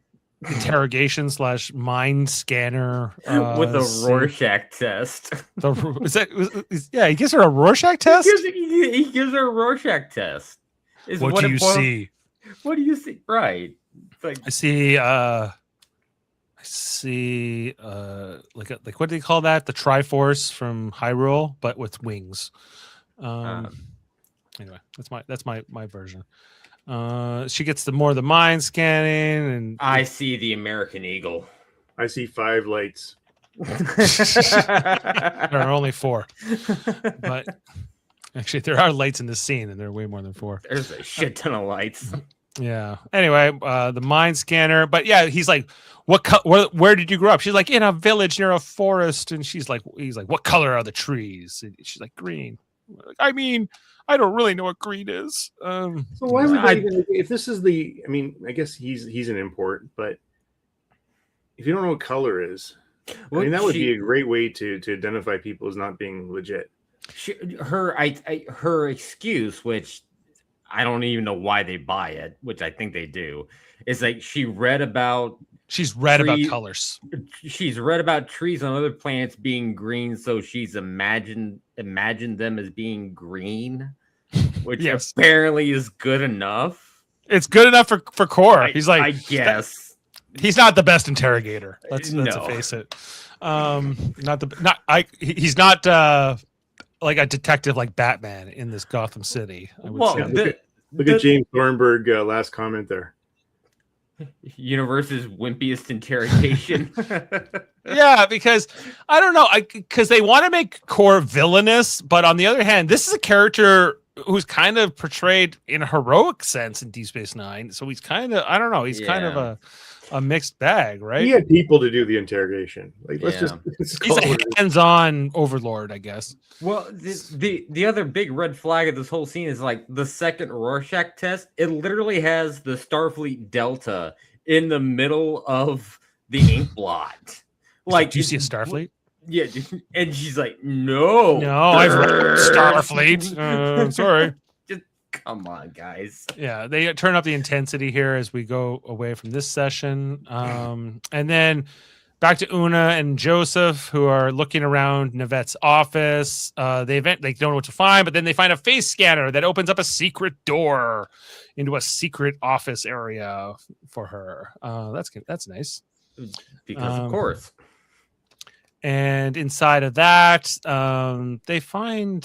interrogation / mind scanner with a Rorschach test. He gives her a Rorschach test. He gives her a Rorschach test. What do you see? What do you see? Right. It's like I see like what do they call that? The Triforce from Hyrule, but with wings. Anyway, that's my version. She gets the mind scanning, and I see the American Eagle. I see 5 lights. There are only 4, but actually there are lights in this scene, and there are way more than 4. There's a shit ton of lights. Yeah. Anyway, the mind scanner, but yeah, he's like, where did you grow up? She's like, in a village near a forest, and he's like, what color are the trees? And she's like, green. I mean, I don't really know what green is. So why would they even, if this is the? I mean, I guess he's an import, but if you don't know what color is, I mean, that would be a great way to identify people as not being legit. Her excuse, which I don't even know why they buy it, which I think they do, is like she's read about colors. She's read about trees on other planets being green, so she's imagined them as being green, which apparently is good enough. It's good enough for Core. He's like, I guess he's not the best interrogator. Let's face it. He's not like a detective like Batman in this Gotham City. I would say. Look at James Thornburg last comment there. Universe's wimpiest interrogation. Yeah, because I don't know, because they want to make Core villainous, but on the other hand, this is a character who's kind of portrayed in a heroic sense in Deep Space Nine. So he's kind of, I don't know, he's kind of a mixed bag, right? He had people to do the interrogation. Like, let's he's a hands-on overlord, I guess. Well, the other big red flag of this whole scene is like the second Rorschach test. It literally has the Starfleet Delta in the middle of the ink blot. Like, do you see a Starfleet? Yeah, and she's like, no, I've read Starfleet. Sorry. Just come on, guys. Yeah, they turn up the intensity here as we go away from this session, and then back to Una and Joseph, who are looking around Navette's office. They don't know what to find, but then they find a face scanner that opens up a secret door into a secret office area for her. That's nice. Because of course. And inside of that, they find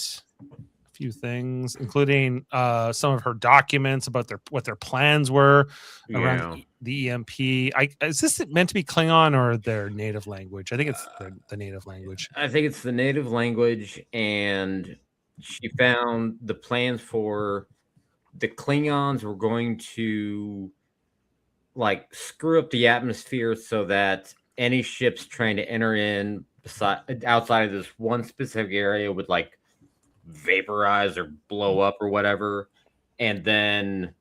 a few things, including some of her documents about what their plans were around the EMP. Is this meant to be Klingon or their native language? I think it's the native language. I think it's the native language, and she found the plans for the Klingons were going to like screw up the atmosphere so that any ships trying to enter in outside of this one specific area would like vaporize or blow up or whatever. And then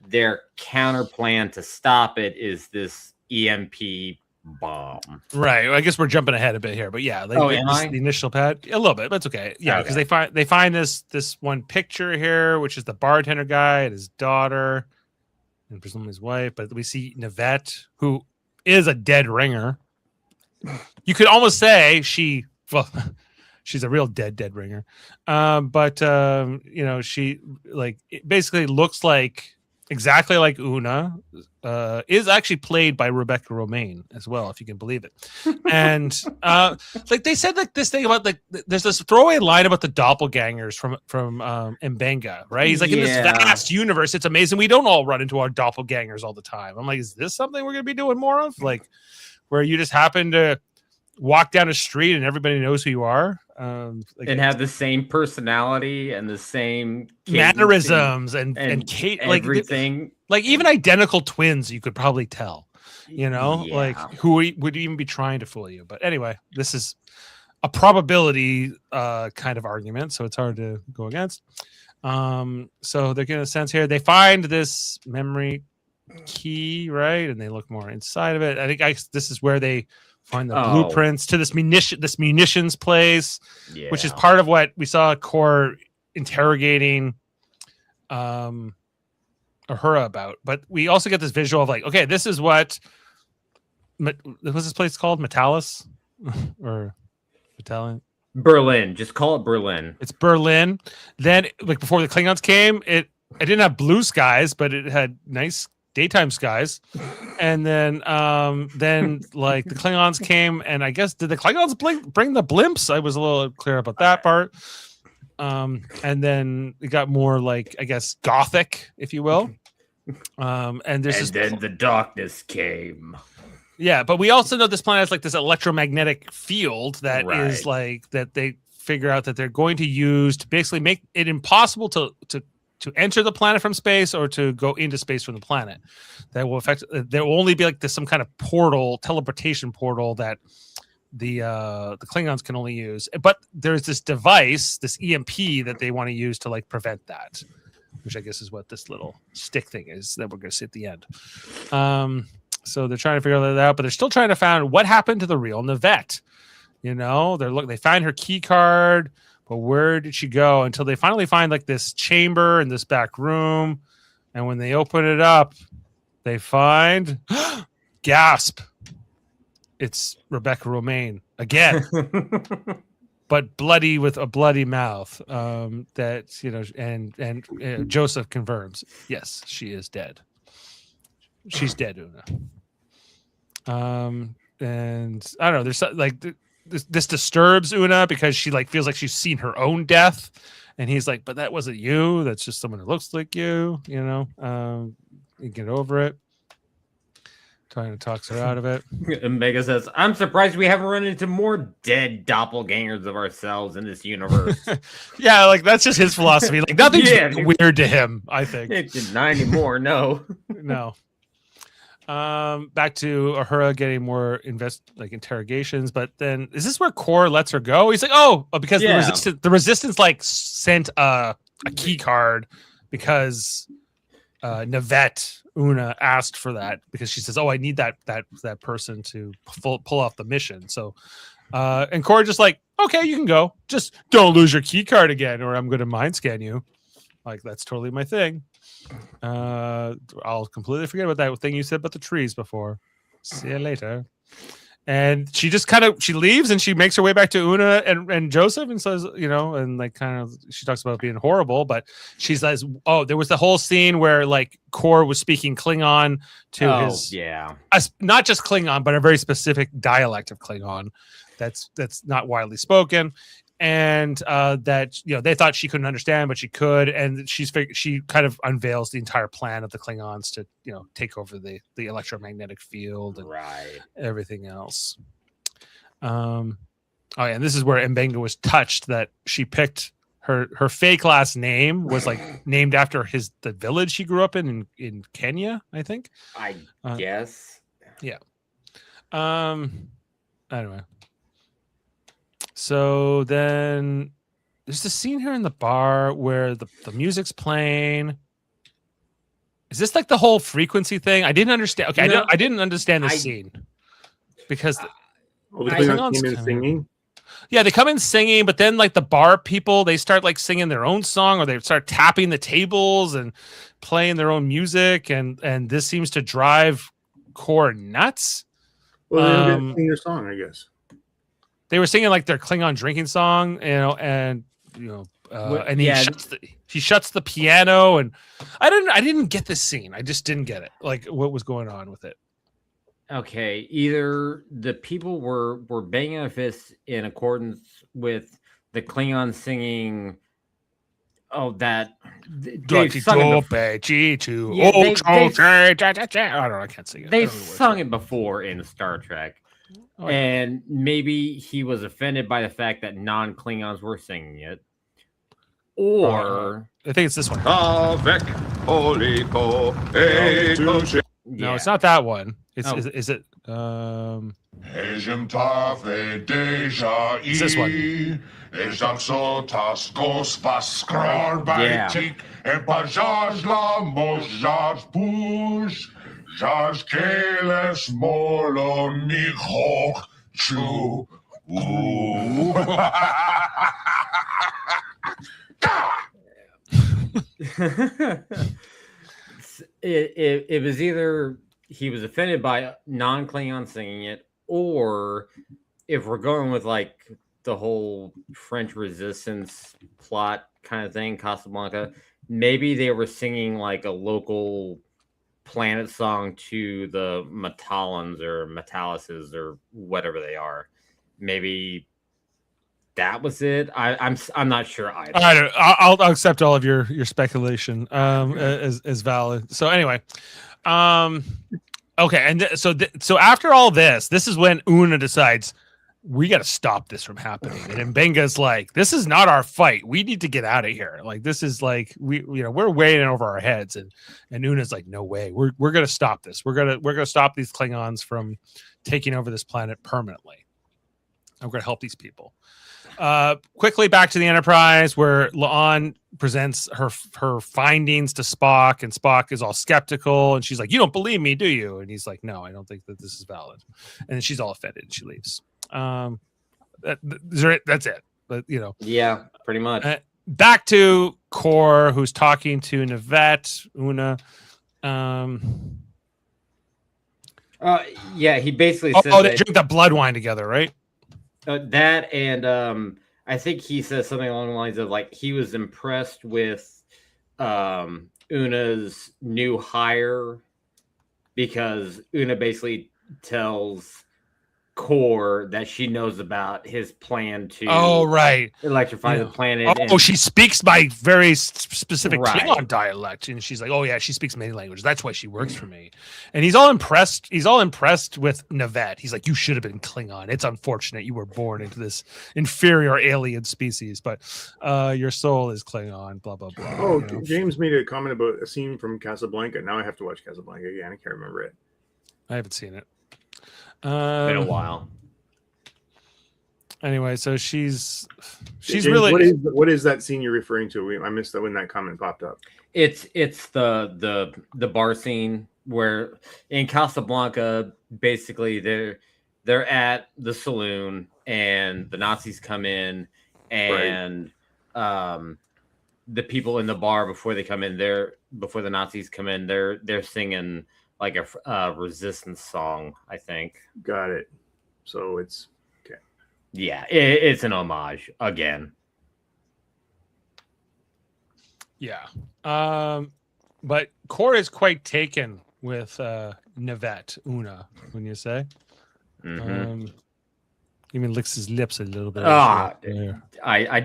their counter plan to stop it is this EMP bomb. Right. I guess we're jumping ahead a bit here, but yeah, the initial pad a little bit. That's okay. Yeah, because they find this one picture here, which is the bartender guy and his daughter. and presumably his wife. But we see Nivette, who is a dead ringer. You could almost say she's a real dead ringer. She it basically looks like exactly like Una. Is actually played by Rebecca Romaine as well, if you can believe it. And they said this thing about there's this throwaway line about the doppelgangers from Mbenga, right? He's like, in this vast universe, it's amazing. We don't all run into our doppelgangers all the time. I'm like, is this something we're gonna be doing more of? Like, where you just happen to walk down a street and everybody knows who you are, and have the same personality and the same mannerisms and everything. Like even identical twins, you could probably tell, like who would even be trying to fool you. But anyway, this is a probability kind of argument, so it's hard to go against. So they're getting a sense here. They find this memory key, right? And they look more inside of it. I think this is where they find the blueprints to this munitions place, which is part of what we saw Core interrogating Uhura about. But we also get this visual of okay, this is what what's this place called? Metalis or Italian? Berlin. Just call it Berlin. It's Berlin. Then before the Klingons came, it didn't have blue skies, but it had nice daytime skies. And then the Klingons came, and I guess did the Klingons bring the blimps? I was a little clear about that part. And then it got more I guess gothic, if you will. And then the darkness came. Yeah, but we also know this planet has this electromagnetic field that is that they figure out that they're going to use to basically make it impossible to enter the planet from space or to go into space from the planet. That will affect. There will only be some kind of portal, teleportation portal that the Klingons can only use. But there's this device, this EMP, that they want to use to prevent that, which I guess is what this little stick thing is that we're going to see at the end. So they're trying to figure that out, but they're still trying to find what happened to the real Nivette. They find her key card, but where did she go? Until they finally find this chamber in this back room, and when they open it up, they find gasp. It's Rebecca Romaine again, but bloody with a bloody mouth. And Joseph confirms, yes, she is dead. She's dead, Una. And I don't know. There's this disturbs Una because she feels like she's seen her own death, and he's like, "But that wasn't you. That's just someone who looks like you." You get over it. Trying to talk her out of it. Omega says, "I'm surprised we haven't run into more dead doppelgangers of ourselves in this universe." Yeah, that's just his philosophy. Nothing's weird to him. I think it's not anymore. No. Back to Uhura getting more interrogations, but then is this where Core lets her go? He's like, because the resistance sent a key card because Nivette Una asked for that because she says, I need that person to pull off the mission. So and Core just okay, you can go, just don't lose your key card again or I'm gonna mind scan you. That's totally my thing. I'll completely forget about that thing you said about the trees before. See you later. And she just she leaves and she makes her way back to Una and Joseph and says, she talks about being horrible, but she says, there was the whole scene where Core was speaking Klingon to not just Klingon, but a very specific dialect of Klingon that's not widely spoken. And that they thought she couldn't understand, but she could, and she kind of unveils the entire plan of the Klingons to take over the electromagnetic field and everything else. And this is where Mbenga was touched that she picked her fake last name was named after the village she grew up in Kenya, I think. I guess. Yeah. Anyway. So then there's a scene here in the bar where the music's playing. Is this the whole frequency thing? I didn't understand. Okay, I didn't understand this scene because the Klingons came in singing. Yeah, they come in singing, but then like the bar people, they start like singing their own song, or they start tapping the tables and playing their own music, and this seems to drive Core nuts. Well, they don't get sing their song, I guess. They were singing like their Klingon drinking song, and and he shuts the piano, and I didn't get this scene. I just didn't get it. Like what was going on with it. Okay, either the people were banging their fists in accordance with the Klingon singing. Oh, that they've sung it before. I don't know. I can't sing it. They've sung it before in Star Trek, and maybe he was offended by the fact that non-Klingons were singing it, or I think it's this one. No, it's not that one. It's is it? It's this one. It was either he was offended by non-Klingon singing it, or if we're going with like the whole French resistance plot kind of thing, Casablanca, maybe they were singing like a local planet song to the Metallans or Metallises or whatever they are. Maybe that was it. I'm not sure either. I'll accept all of your speculation as valid. So anyway, okay, and so after all this is when Una decides we got to stop this from happening, and Mbenga's like, this is not our fight. We need to get out of here. Like this is like we're way in over our heads, and Una's like, no way. We're gonna stop this. We're gonna stop these Klingons from taking over this planet permanently. I'm gonna help these people. Quickly back to the Enterprise, where La'an presents her findings to Spock, and Spock is all skeptical, and she's like, you don't believe me, do you? And he's like, no, I don't think that this is valid. And then she's all offended and she leaves. That's it. But yeah, pretty much. Back to Core, who's talking to Nivette, Una. Yeah, he basically says they drink the blood wine together, right? That, and I think he says something along the lines of like he was impressed with Una's new hire, because Una basically tells Core that she knows about his plan to electrify the planet. She speaks my very specific Klingon dialect, and she's like, oh yeah, she speaks many languages. That's why she works for me. And he's all impressed with Nivette. He's like, you should have been Klingon. It's unfortunate you were born into this inferior alien species, but your soul is Klingon, blah blah blah. James made a comment about a scene from Casablanca. Now I have to watch Casablanca again. I can't remember it. I haven't seen it. Been a while. Anyway, so she's James, really. What is that scene you're referring to? I missed that when that comment popped up. It's the bar scene where in Casablanca, basically they're at the saloon and the Nazis come in, and the people in the bar before the Nazis come in, they're singing like a resistance song, I think. Got it. So it's okay. Yeah, it's an homage again. Yeah. But Core is quite taken with Nivette, Una, when you say. Mm-hmm. Even licks his lips a little bit. I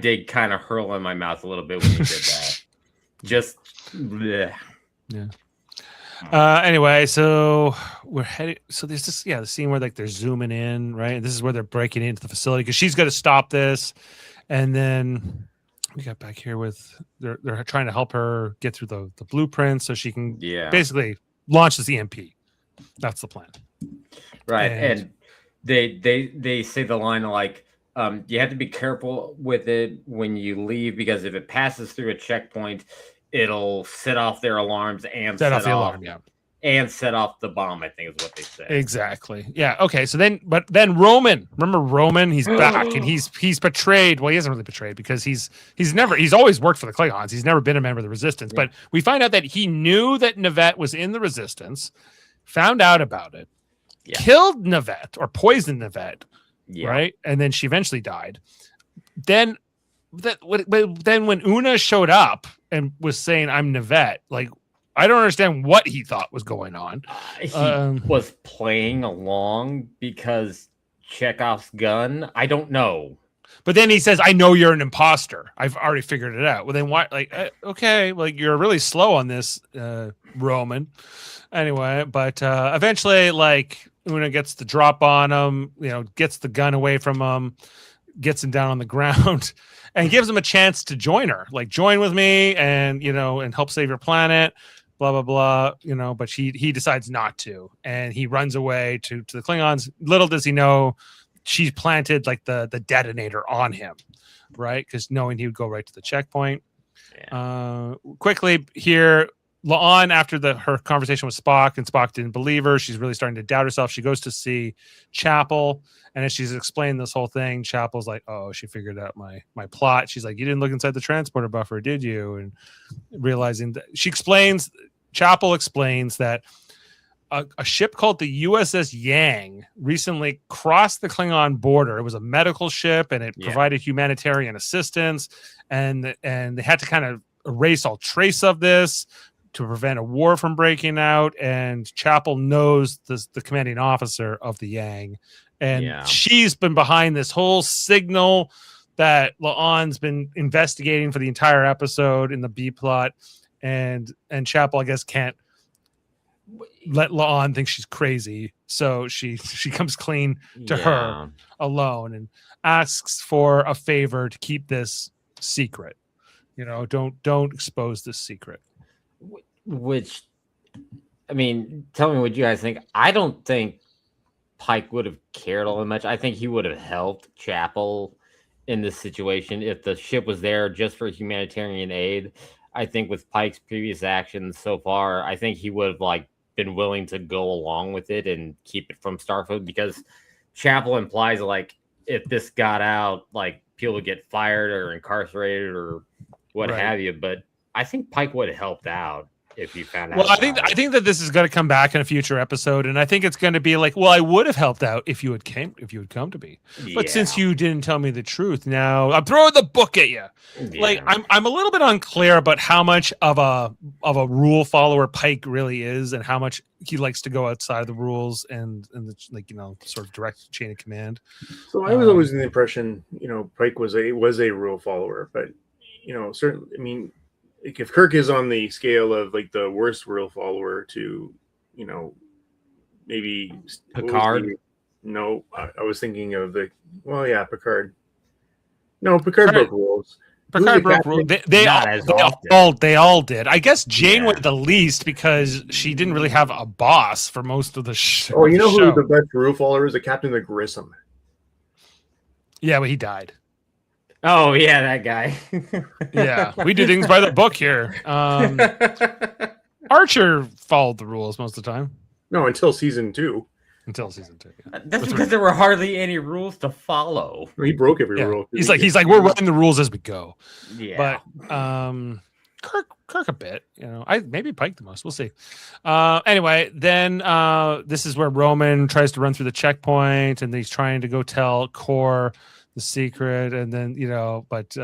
did kind of hurl in my mouth a little bit when you did that. Just bleh. Yeah. Anyway, so we're heading. So there's this, the scene where like they're zooming in, right? And this is where they're breaking into the facility because she's going to stop this. And then we got back here with they're trying to help her get through the blueprint so she can basically launch this EMP. That's the plan, right? And they say the line like, you have to be careful with it when you leave, because if it passes through a checkpoint, it'll set off their alarms and set off the alarm. and set off the bomb, I think is what they said. Exactly. Yeah. Okay. So then Roman, remember Roman? He's back and he's betrayed. Well, he hasn't really betrayed because he's always worked for the Klingons. He's never been a member of the Resistance. Yeah. But we find out that he knew that Navette was in the Resistance, found out about it, killed Navette or poisoned Navette, right? And then she eventually died. Then when Una showed up and was saying, "I'm Navette," like, I don't understand what he thought was going on. He was playing along because Chekhov's gun. I don't know. But then he says, "I know you're an imposter. I've already figured it out." Well, then why? Like, okay, like you're really slow on this, Roman. Anyway, but eventually, like, Una gets the drop on him. Gets the gun away from him, gets him down on the ground, and gives him a chance to join her. Like, join with me, and and help save your planet. Blah blah blah, but he decides not to, and he runs away to the Klingons. Little does he know, she's planted like the detonator on him, right? Because knowing he would go right to the checkpoint. Quickly here, La'an, after her conversation with Spock, and Spock didn't believe her, she's really starting to doubt herself. She goes to see Chapel, and as she's explained this whole thing, Chapel's like, "Oh, she figured out my plot." She's like, "You didn't look inside the transporter buffer, did you?" And realizing that Chapel explains that a ship called the USS Yang recently crossed the Klingon border. It was a medical ship, and it provided humanitarian assistance, and they had to kind of erase all trace of this to prevent a war from breaking out. And Chapel knows the commanding officer of the Yang, and she's been behind this whole signal that La'an's been investigating for the entire episode in the B plot. And Chapel, I guess, can't let La'an think she's crazy, so she comes clean to her alone and asks for a favor to keep this secret. Don't expose this secret. Which, I mean, tell me what you guys think. I don't think Pike would have cared all that much. I think he would have helped Chapel in this situation if the ship was there just for humanitarian aid. I think with Pike's previous actions so far, I think he would have been willing to go along with it and keep it from Starfleet, because Chapel implies if this got out, people would get fired or incarcerated or what have you. But I think Pike would have helped out if you found out. Well, I think that this is going to come back in a future episode, and I think it's going to be like, well, I would have helped out if you had come to me, but since you didn't tell me the truth, now I'm throwing the book at you. Like, I'm a little bit unclear about how much of a rule follower Pike really is, and how much he likes to go outside the rules and the, sort of direct chain of command. So I was always in the impression, Pike was a rule follower, but certainly, I mean, if Kirk is on the scale of the worst rule follower to, maybe Picard. No, I was thinking of Picard. No, Picard broke rules. Picard broke rules. They all did. I guess Jane went the least because she didn't really have a boss for most of the show. Oh, you know who the best rule follower is? The Captain of Grissom. Yeah, but he died. Oh yeah, that guy. Yeah, we do things by the book here. Archer followed the rules most of the time. No, until season 2. Yeah. That's because there were hardly any rules to follow. He broke every rule. He's like, we're running the rules as we go. Yeah. But Kirk a bit. Maybe Pike the most. We'll see. Anyway, then this is where Roman tries to run through the checkpoint, and he's trying to go tell Kor the secret, and then but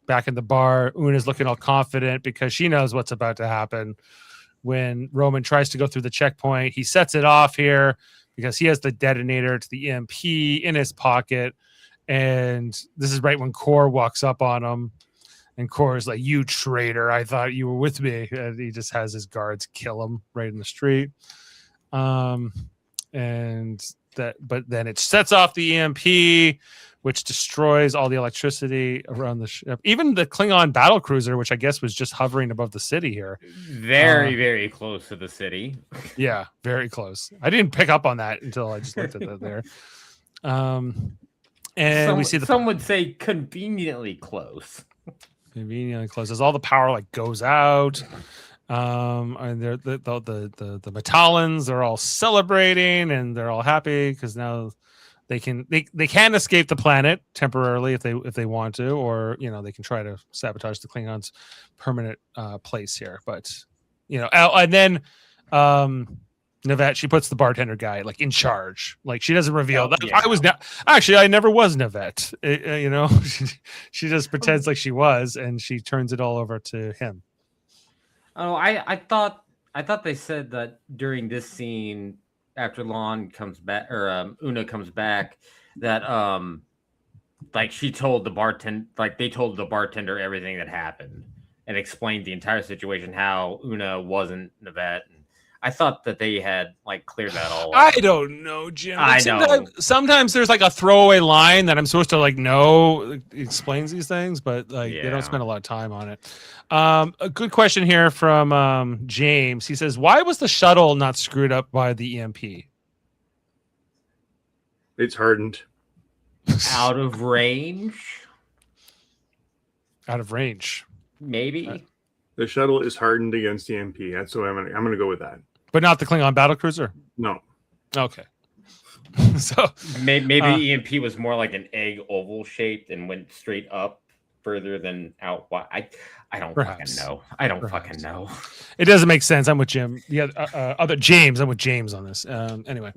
back in the bar, Una's looking all confident because she knows what's about to happen. When Roman tries to go through the checkpoint, he sets it off here because he has the detonator to the EMP in his pocket, and this is right when Kor walks up on him, and Kor is like, "You traitor, I thought you were with me," and he just has his guards kill him right in the street. But then it sets off the EMP, which destroys all the electricity around the ship. Even the Klingon battle cruiser, which I guess was just hovering above the city here. Very, very close to the city. Yeah, very close. I didn't pick up on that until I just looked at that there. And we see some would say conveniently close. Conveniently close. As all the power goes out. And they're the Metallans are all celebrating and they're all happy because now they can escape the planet temporarily if they want to, or they can try to sabotage the Klingons' permanent place here. But and then Navette, she puts the bartender guy like in charge. Like she doesn't reveal that yeah. I never was Navette. She just pretends like she was, and she turns it all over to him. Oh, I thought they said that during this scene, after Lon comes back or Una comes back, that like she told the bartender, like they told the bartender everything that happened and explained the entire situation, how Una wasn't Navette. I thought that they had like cleared that all up. I don't know, Jim. Like, I know. Sometimes there's like a throwaway line that I'm supposed to like know explains these things, but like they don't spend a lot of time on it. A good question here from James. He says, "Why was the shuttle not screwed up by the EMP?" It's hardened. Out of range. Out of range, maybe. The shuttle is hardened against the EMP. That's what I'm gonna go with that. But not the Klingon battlecruiser? No. Okay. So maybe EMP was more like an egg oval shaped and went straight up further than out. I don't fucking know. I don't fucking know. It doesn't make sense. I'm with Jim. The other James. I'm with James on this. Anyway.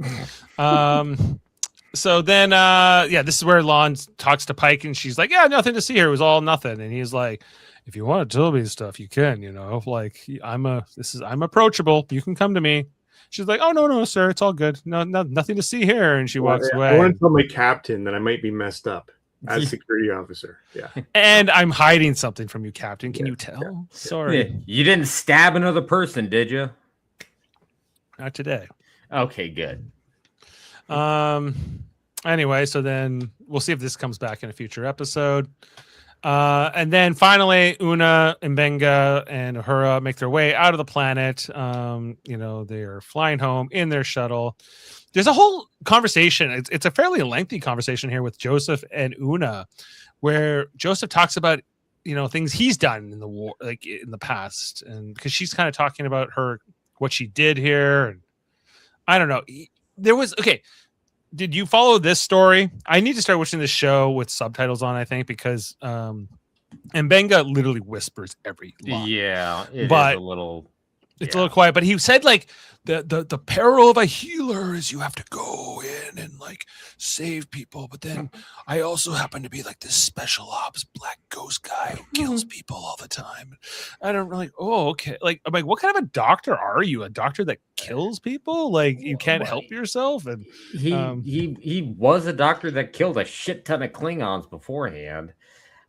So then this is where Lon talks to Pike and she's like, yeah, nothing to see here. It was all nothing. And he's like, if you want to tell me stuff, you can, like I'm approachable. You can come to me. She's like, oh, no, sir. It's all good. No, nothing to see here. And she walks away. I want to tell my captain that I might be messed up as security officer. Yeah. And I'm hiding something from you, Captain. Can you tell? Yeah. Sorry. Yeah. You didn't stab another person, did you? Not today. Okay, good. Anyway, so then we'll see if this comes back in a future episode. And then finally, Una, Mbenga, and Uhura make their way out of the planet. They are flying home in their shuttle. There's a whole conversation. It's a fairly lengthy conversation here with Joseph and Una, where Joseph talks about, things he's done in the war, like in the past. And because she's kind of talking about what she did here. And I don't know. Did you follow this story? I need to start watching this show with subtitles on, I think, because Mbenga literally whispers every line. Yeah, it's a little quiet. But he said like the peril of a healer is you have to go in and like save people. But then I also happen to be like this special ops black ghost guy who kills people all the time. I don't really. Oh, okay. Like I'm like, what kind of a doctor are you? A doctor that kills people? Like you can't help yourself? And he was a doctor that killed a shit ton of Klingons beforehand.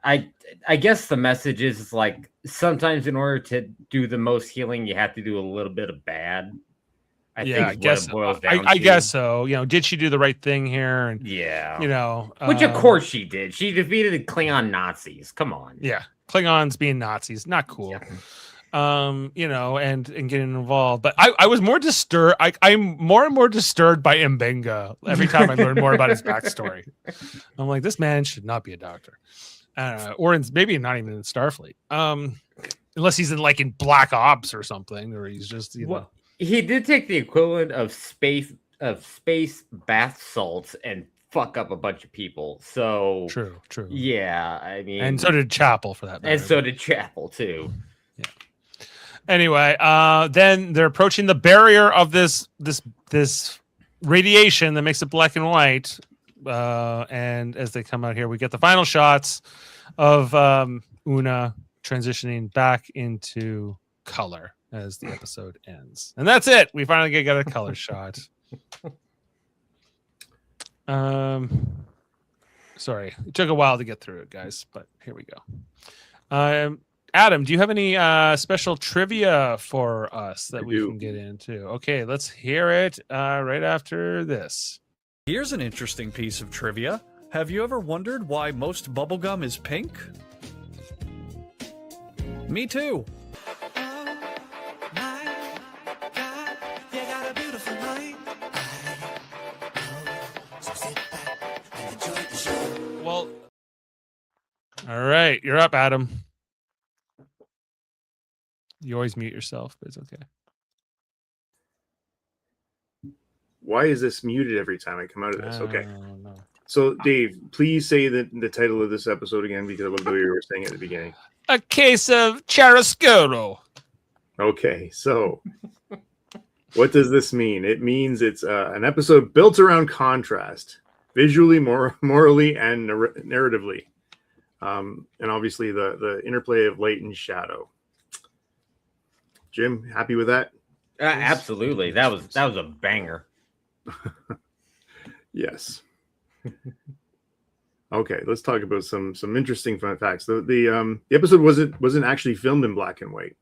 I guess the message is like sometimes in order to do the most healing, you have to do a little bit of bad. I guess it boils down I guess so. Did she do the right thing here? And which of course she did. She defeated the Klingon Nazis. Come on. Yeah, Klingons being Nazis, not cool. Yeah. And getting involved. But I was more disturbed. I'm more and more disturbed by Mbenga every time I learn more about his backstory. I'm like, this man should not be a doctor. Or maybe not even in Starfleet. Unless he's in Black Ops or something, or he's just Well, he did take the equivalent of space bath salts and fuck up a bunch of people. So true. Yeah, I mean, and so did Chapel for that matter. And so did Chapel too. Yeah. Anyway, then they're approaching the barrier of this radiation that makes it black and white. And as they come out here, we get the final shots of Una transitioning back into color as the episode ends. And that's it. We finally get a color shot. Sorry, it took a while to get through it, guys, but here we go. Adam, do you have any special trivia for us that we can get into? Okay, let's hear it right after this. Here's an interesting piece of trivia. Have you ever wondered why most bubblegum is pink? Me too. Well, all right, you're up, Adam. You always mute yourself, but it's okay. Why is this muted every time I come out of this? Okay. No. So, Dave, please say the title of this episode again because I love the way you were saying it at the beginning. A Case of Chiaroscuro. Okay, so what does this mean? It means it's an episode built around contrast, visually, morally, and narratively, and obviously the interplay of light and shadow. Jim, happy with that? Absolutely. That was a banger. Yes. Okay, let's talk about some interesting fun facts. The episode wasn't actually filmed in black and white.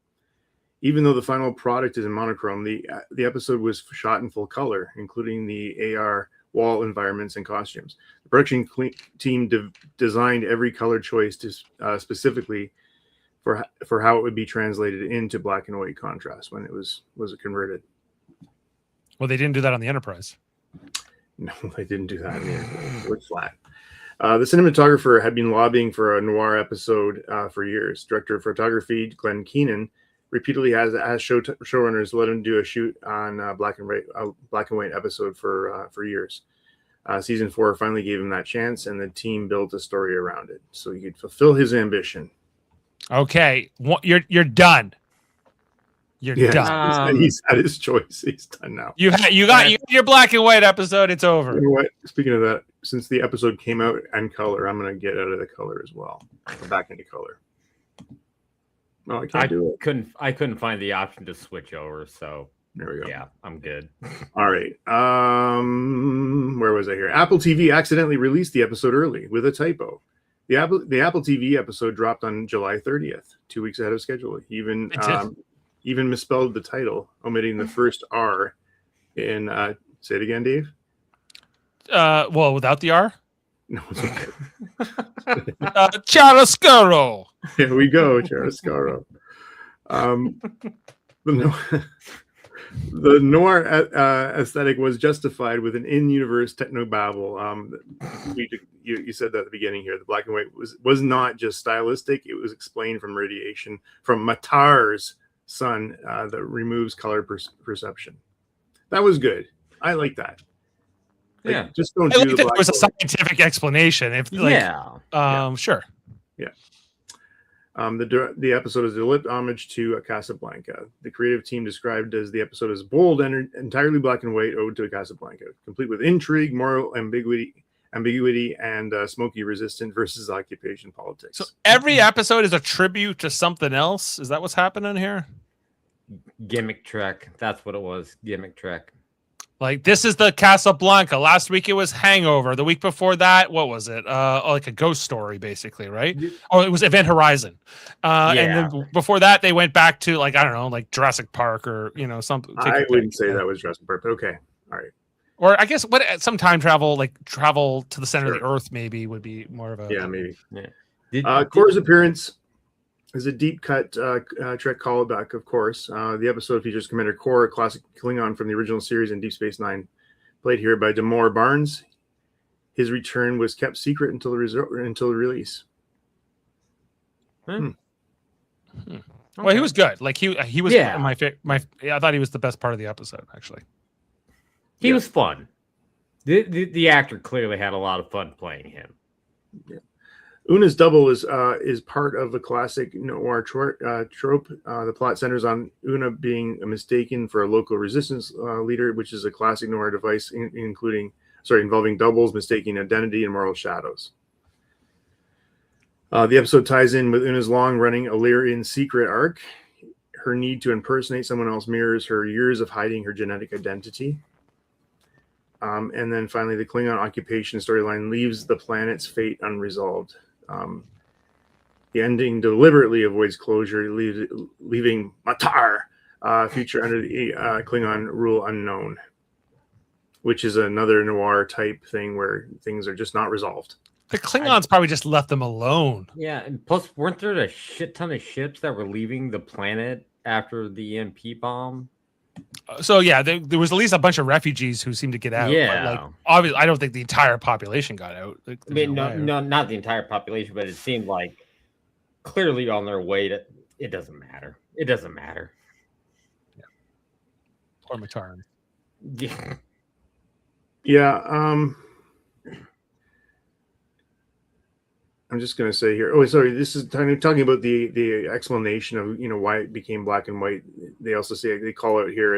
Even though the final product is in monochrome, the episode was shot in full color, including the AR wall environments and costumes. The production team designed every color choice to specifically for how it would be translated into black and white contrast when it was converted. Well, they didn't do that on the Enterprise. No, they didn't do that. It looked flat. The cinematographer had been lobbying for a noir episode for years. Director of photography Glenn Keenan repeatedly has showrunners let him do a shoot on black and white episode for years. Season 4 finally gave him that chance, and the team built a story around it so he could fulfill his ambition. Okay, you're done. You're done. He's had his choice. He's done now. You got your black and white episode. It's over. You know what? Speaking of that, since the episode came out in color, I'm going to get out of the color as well. Go back into color. No, I can't do it. I couldn't find the option to switch over, so there we go. Yeah, I'm good. All right. Where was I here? Apple TV accidentally released the episode early with a typo. The Apple TV episode dropped on July 30th, 2 weeks ahead of schedule. Even misspelled the title, omitting the first R in say it again, Dave. Well, without the R? No, it's okay. Chiaroscuro. Here we go, Chiaroscuro. The noir aesthetic was justified with an in-universe technobabble. You said that at the beginning here. The black and white was not just stylistic; it was explained from radiation from Matar's sun that removes color perception. That was good. I like that. Yeah, just don't I do like that there was a scientific explanation. Sure. Yeah. The episode is a lit homage to Casablanca. The creative team described as the episode as bold and entirely black and white ode to Casablanca, complete with intrigue, moral ambiguity, and smoky resistant versus occupation politics. So every episode is a tribute to something else. Is that what's happening here? Gimmick trek. That's what it was. Gimmick trek. Like, this is the Casablanca. Last week it was Hangover. The week before that, what was it? Like a ghost story, basically, right? Oh, it was Event Horizon. And then before that, they went back to, like, I don't know, like Jurassic Park or, something. I wouldn't say that was Jurassic Park, but okay. All right. Or I guess some time travel, like travel to the center of the Earth, maybe would be more of a. Yeah, maybe. Yeah. Cora's appearance is a deep cut Trek callback, of course. The episode features Commander Kor, a classic Klingon from the original series in Deep Space Nine, played here by Damore Barnes. His return was kept secret until the release. Well, he was good. Like he was my I thought he was the best part of the episode, actually. He was fun. The actor clearly had a lot of fun playing him. Yeah. Una's double is part of a classic noir trope. The plot centers on Una being mistaken for a local resistance leader, which is a classic noir device involving doubles, mistaking identity, and moral shadows. The episode ties in with Una's long-running Illyrian secret arc. Her need to impersonate someone else mirrors her years of hiding her genetic identity. And then finally, the Klingon occupation storyline leaves the planet's fate unresolved. The ending deliberately avoids closure, leaving Matar future under the Klingon rule unknown, which is another noir type thing where things are just not resolved. The Klingons probably just left them alone. Yeah, and plus, weren't there a shit ton of ships that were leaving the planet after the EMP bomb? So yeah, there was at least a bunch of refugees who seemed to get out. Yeah, like, obviously, I don't think the entire population got out. Like, I mean, no, not the entire population, but it seemed like clearly on their way to It doesn't matter. It doesn't matter. Or Mataran. Yeah. Yeah. I'm just going to say here. Oh, sorry. This is talking about the explanation of why it became black and white. They also say they call out here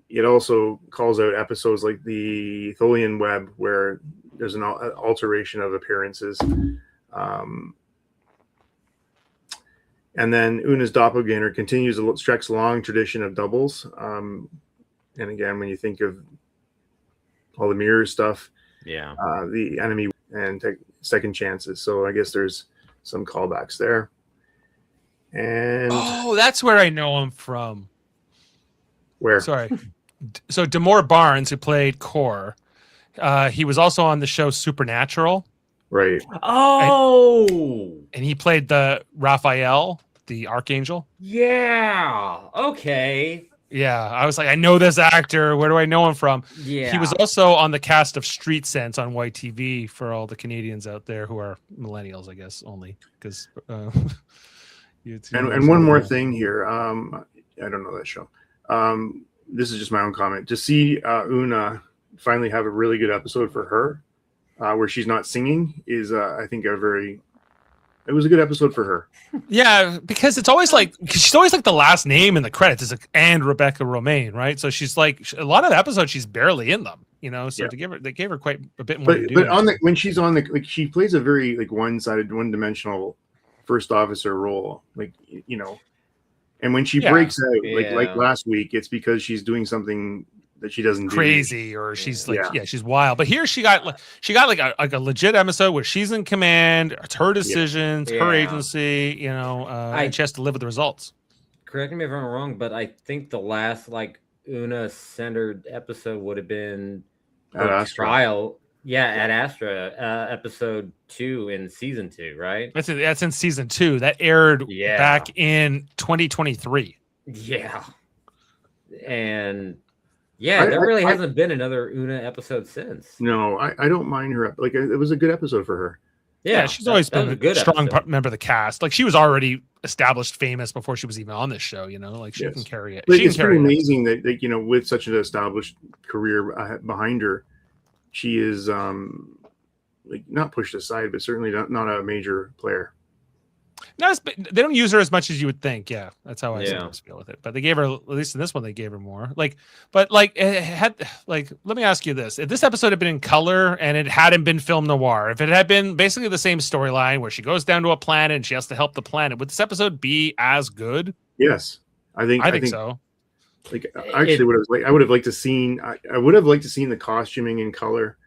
it also calls out episodes like the Tholian Web where there's an alteration of appearances. And then Una's doppelganger continues Strek's long tradition of doubles. And again, when you think of all the mirror stuff, the enemy and second chances. So I guess there's some callbacks there. And that's where I know him from. Where? Sorry. So Damore Barnes, who played Core, he was also on the show Supernatural. Right. Oh. And he played the Raphael, the Archangel. Yeah. Okay. Yeah, I was like, I know this actor. Where do I know him from? Yeah. He was also on the cast of Street Sense on White TV for all the Canadians out there who are millennials, I guess, only because. And one more thing here. I don't know that show. This is just my own comment. To see Una finally have a really good episode for her, where she's not singing, is I think it was a good episode for her. Yeah, because it's always she's always like the last name in the credits is and Rebecca Romaine, right? So she's like a lot of the episodes she's barely in them, So they gave her quite a bit more. But when she's on she plays a very one-sided, one-dimensional first officer role, and when she breaks out like last week, it's because she's doing something that she doesn't crazy or she's she's wild. But here she got like a legit episode where she's in command. It's her decisions, her agency, and she has to live with the results. Correct me if I'm wrong, but I think the last Una centered episode would have been at trial. Yeah, at Astra, episode 2 in season 2, right? That's in season 2. That aired back in 2023. Yeah. And there really hasn't been another Una episode since. No, I don't mind her. It was a good episode for her. Yeah, she's always been a good strong member of the cast. She was already established famous before she was even on this show, she can carry it. It's pretty amazing that with such an established career behind her, she is not pushed aside, but certainly not a major player. They don't use her as much as you would think. Yeah, that's how I sometimes feel with it. But they gave her, at least in this one, they gave her more. Let me ask you this: if this episode had been in color and it hadn't been film noir, if it had been basically the same storyline where she goes down to a planet and she has to help the planet, would this episode be as good? Yes, I think so. I would have liked to seen the costuming in color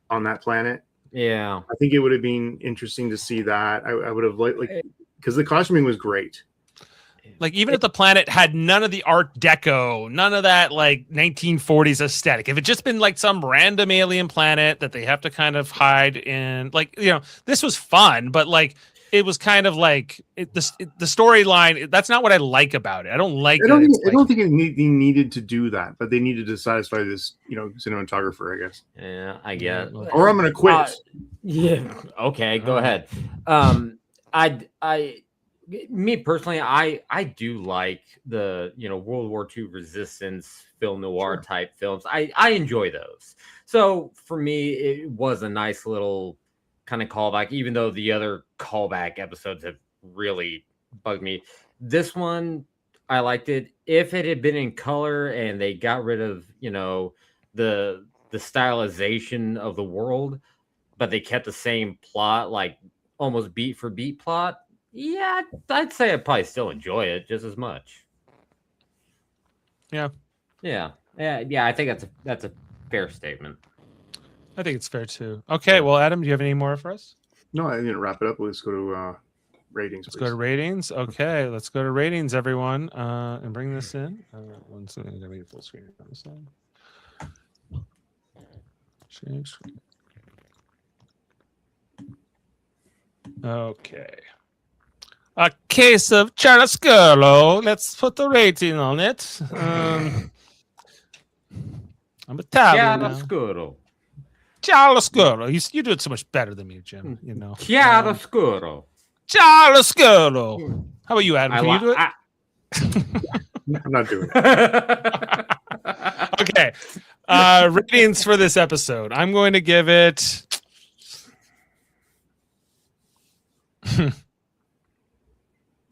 on that planet. Yeah, I think it would have been interesting to see that. I would have liked because the costuming was great. Even if the planet had none of the Art Deco, none of that 1940s aesthetic, if it just been some random alien planet that they have to kind of hide in, this was fun, but it was kind of the storyline. That's not what I like about it. I don't like. I don't think they needed to do that, but they needed to satisfy this, cinematographer, I guess. Yeah, I guess. Or I'm gonna quit. Yeah. Okay, go ahead. Me personally, I do like the World War II resistance film noir type films. I enjoy those. So for me, it was a nice little kind of callback, even though the other callback episodes have really bugged me. This one, I liked it. If it had been in color and they got rid of, the stylization of the world, but they kept the same plot, almost beat for beat plot, yeah, I'd say I'd probably still enjoy it just as much. Yeah. I think that's a fair statement. I think it's fair too. Okay, well, Adam, do you have any more for us? No, I didn't wrap it up. Let's go to ratings. Let's go to ratings. Okay, let's go to ratings, everyone, and bring this in. One second, I'm gonna get full screen on this one. Change screen. Okay. A Case of Chiaroscuro. Let's put the rating on it. I'm Italian. Chiaroscuro. You do it so much better than me, Jim. Chiaroscuro. Chiaroscuro. How about you, Adam? Can you do it? I'm not doing it. Okay. Ratings for this episode. I'm going to give it.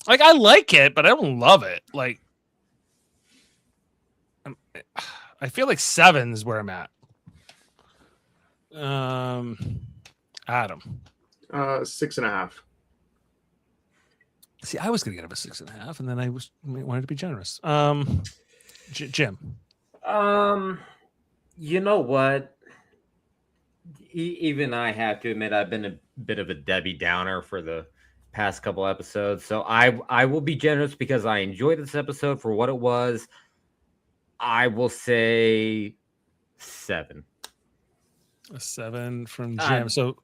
Like, I like it, but I don't love it. Like, I feel like 7 is where I'm at. Adam. 6.5. See, I was going to get up a 6.5, and then I wanted to be generous. Jim. You know what? Even I have to admit I've been a bit of a Debbie Downer for the past couple episodes. So I will be generous because I enjoyed this episode for what it was. I will say 7. A 7 from Jim. So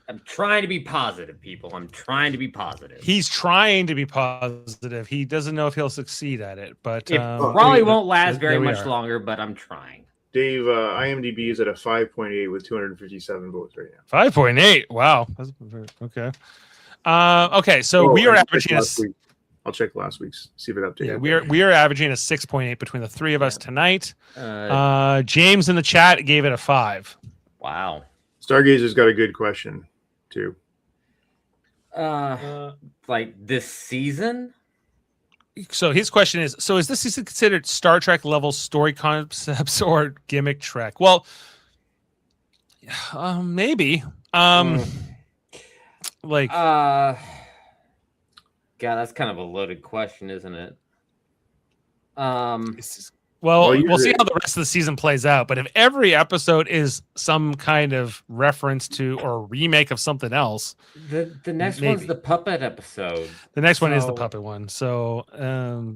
I'm trying to be positive, people. I'm trying to be positive. he's trying to be positive. He doesn't know if he'll succeed at it, but It probably won't last very much longer, but I'm trying. Dave, IMDb is at a 5.8 with 257 votes right now. 5.8. Wow. Okay. Okay. So we are averaging. I'll check last week's. See if it updated. Yeah, we are averaging a 6.8 between the three of us tonight. James in the chat gave it a 5. Wow. Stargazer's got a good question too. Like this season? So his question is: so is this season considered Star Trek level story concepts or gimmick Trek? Well, maybe. Like, God, that's kind of a loaded question, isn't it? well, we'll see how the rest of the season plays out. But if every episode is some kind of reference to or a remake of something else, the next one's the puppet episode. The next one is the puppet one. So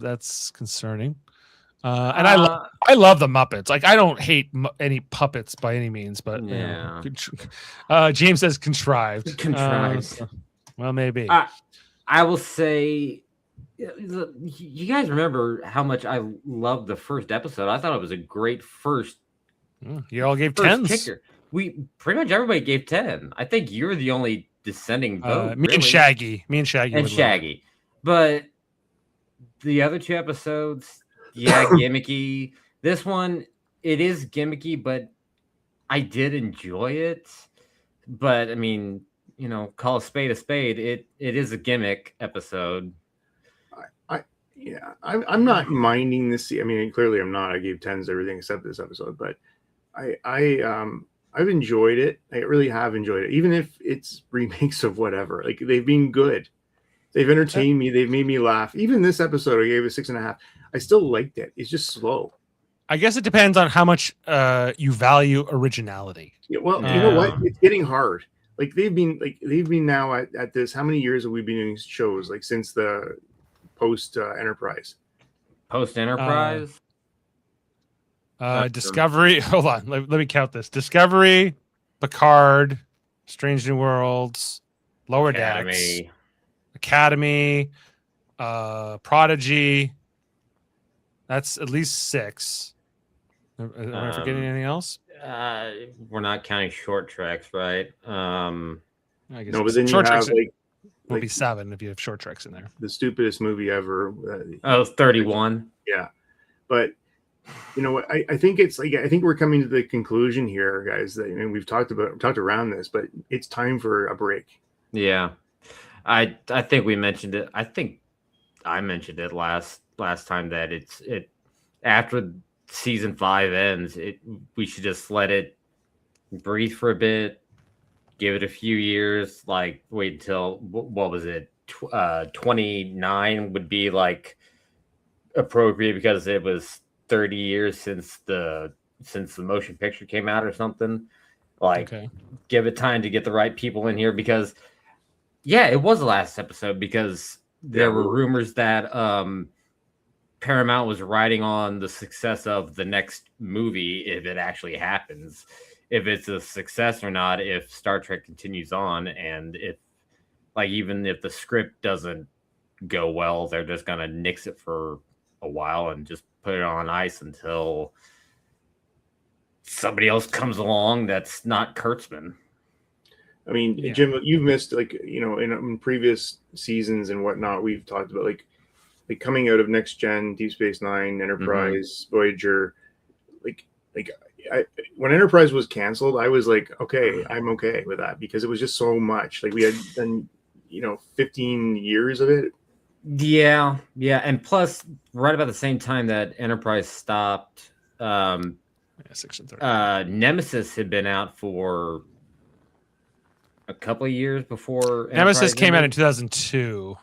that's concerning. And I love the Muppets. Like, I don't hate any puppets by any means, but yeah. James says contrived. Well, maybe. I will say, you guys remember how much I loved the first episode. I thought it was a great first. You all gave 10s. Kicker. We pretty much everybody gave 10. I think you're the only descending vote. Me and Shaggy. And Shaggy. But the other 2 episodes, yeah, gimmicky. This one, it is gimmicky, but I did enjoy it. But I mean, you know, call a spade a spade. It is a gimmick episode. I'm not minding this. I mean, clearly I'm not. I gave 10s to everything except this episode, but I've enjoyed it. I really have enjoyed it, even if it's remakes of whatever. Like, they've been good. They've entertained me. They've made me laugh. Even this episode, I gave it 6.5. I still liked it. It's just slow. I guess it depends on how much you value originality. Yeah, well, you know what? It's getting hard. Like, they've been now at this. How many years have we been doing shows? Like, since the post Enterprise. Discovery. Hold on. Let me count this. Discovery, Picard, Strange New Worlds, Lower Decks, Academy, Prodigy. That's at least 6. Am I forgetting anything else? We're not counting short treks, right? I guess no, but then you have will be 7 if you have short treks in there. The stupidest movie ever. 31. Yeah, but you know what? I think it's like, I think we're coming to the conclusion here, guys. That, and we've talked around this, but it's time for a break. Yeah, I think we mentioned it. I think I mentioned it last time that it after season 5 ends, we should just let it breathe for a bit. Give it a few years, like wait until, what was it? 29 would be like appropriate because it was 30 years since the motion picture came out or something. Like, give it time to get the right people in here, because yeah, it was the last episode because there were rumors that Paramount was riding on the success of the next movie if it actually happens. If it's a success or not, if Star Trek continues on, and if, like, even if the script doesn't go well, they're just gonna nix it for a while and just put it on ice until somebody else comes along that's not Kurtzman. I mean, Yeah. Jim, you've missed in previous seasons and whatnot. We've talked about like coming out of Next Gen, Deep Space Nine, Enterprise, Voyager. When Enterprise was canceled, I was like, okay, I'm okay with that because it was just so much. Like we had done, 15 years of it. Yeah, and plus, right about the same time that Enterprise stopped, 6 and 30. Nemesis had been out for a couple of years before Nemesis Enterprise came out in ended. 2002.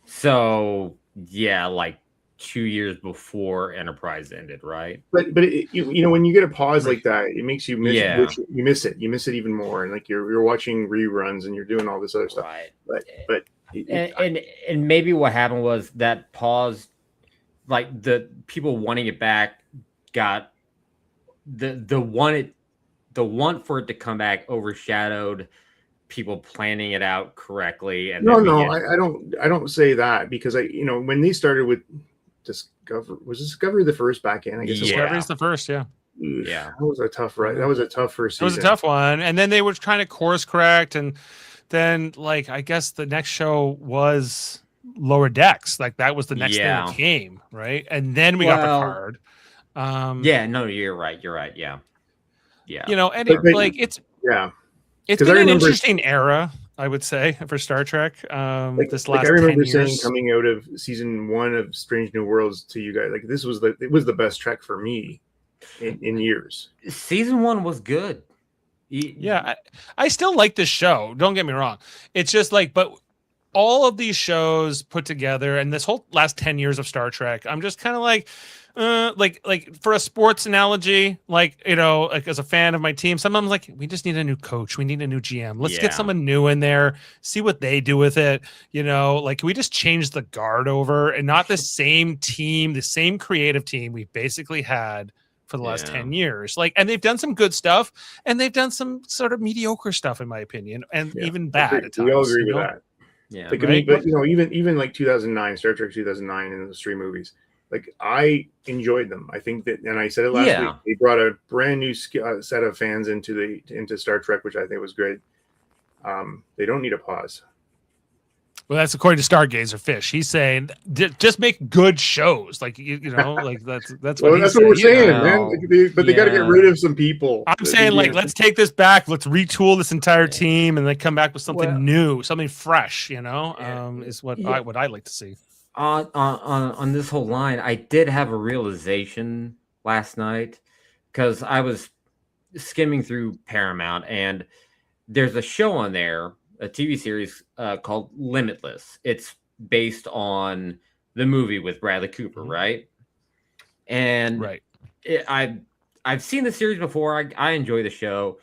So yeah, like 2 years before Enterprise ended, right? But when you get a pause like that, it makes you miss Yeah. you miss it. You miss it even more, and like you're watching reruns and you're doing all this other stuff. Right. But And maybe what happened was that pause, like the people wanting it back, got the want for it to come back overshadowed people planning it out correctly. And I don't say that because when they started with Discovery the first back in, I guess. Discovery's the first, yeah. Yeah, that was a tough that was a tough first season. It was a tough one, and then they were trying to course correct, and then I guess the next show was Lower Decks. Like that was the next thing that came, right? And then we got Picard. No, you're right. Yeah. And it's been an interesting era, I would say, for Star Trek. This last I remember 10 saying years. coming out of season 1 of Strange New Worlds to you guys, like it was the best Trek for me in years. Season 1 was good. Yeah, I still like this show. Don't get me wrong. It's just but all of these shows put together and this whole last 10 years of Star Trek, I'm just kind of like for a sports analogy, as a fan of my team, sometimes we just need a new coach. We need a new GM. Let's get someone new in there, see what they do with it. Can we just change the guard over and not the same team, the same creative team we basically had for the last 10 years. And they've done some good stuff and they've done some sort of mediocre stuff, in my opinion, and even bad at times. We all agree with that. Yeah. I mean, but even like 2009, Star Trek 2009 and those 3 movies, I enjoyed them. I think that, and I said it last week, they brought a brand new set of fans into Star Trek, which I think was great. They don't need a pause. Well, that's according to Stargazer Fish. He's saying just make good shows, that's that's what we're saying, man. They got to get rid of some people. I'm saying let's take this back, let's retool this entire team, and then come back with something new, something fresh. Is what I like to see. On this whole line, I did have a realization last night because I was skimming through Paramount, and there's a show on there, a TV series called Limitless. It's based on the movie with Bradley Cooper, right? And I've seen the series before. I enjoy the show.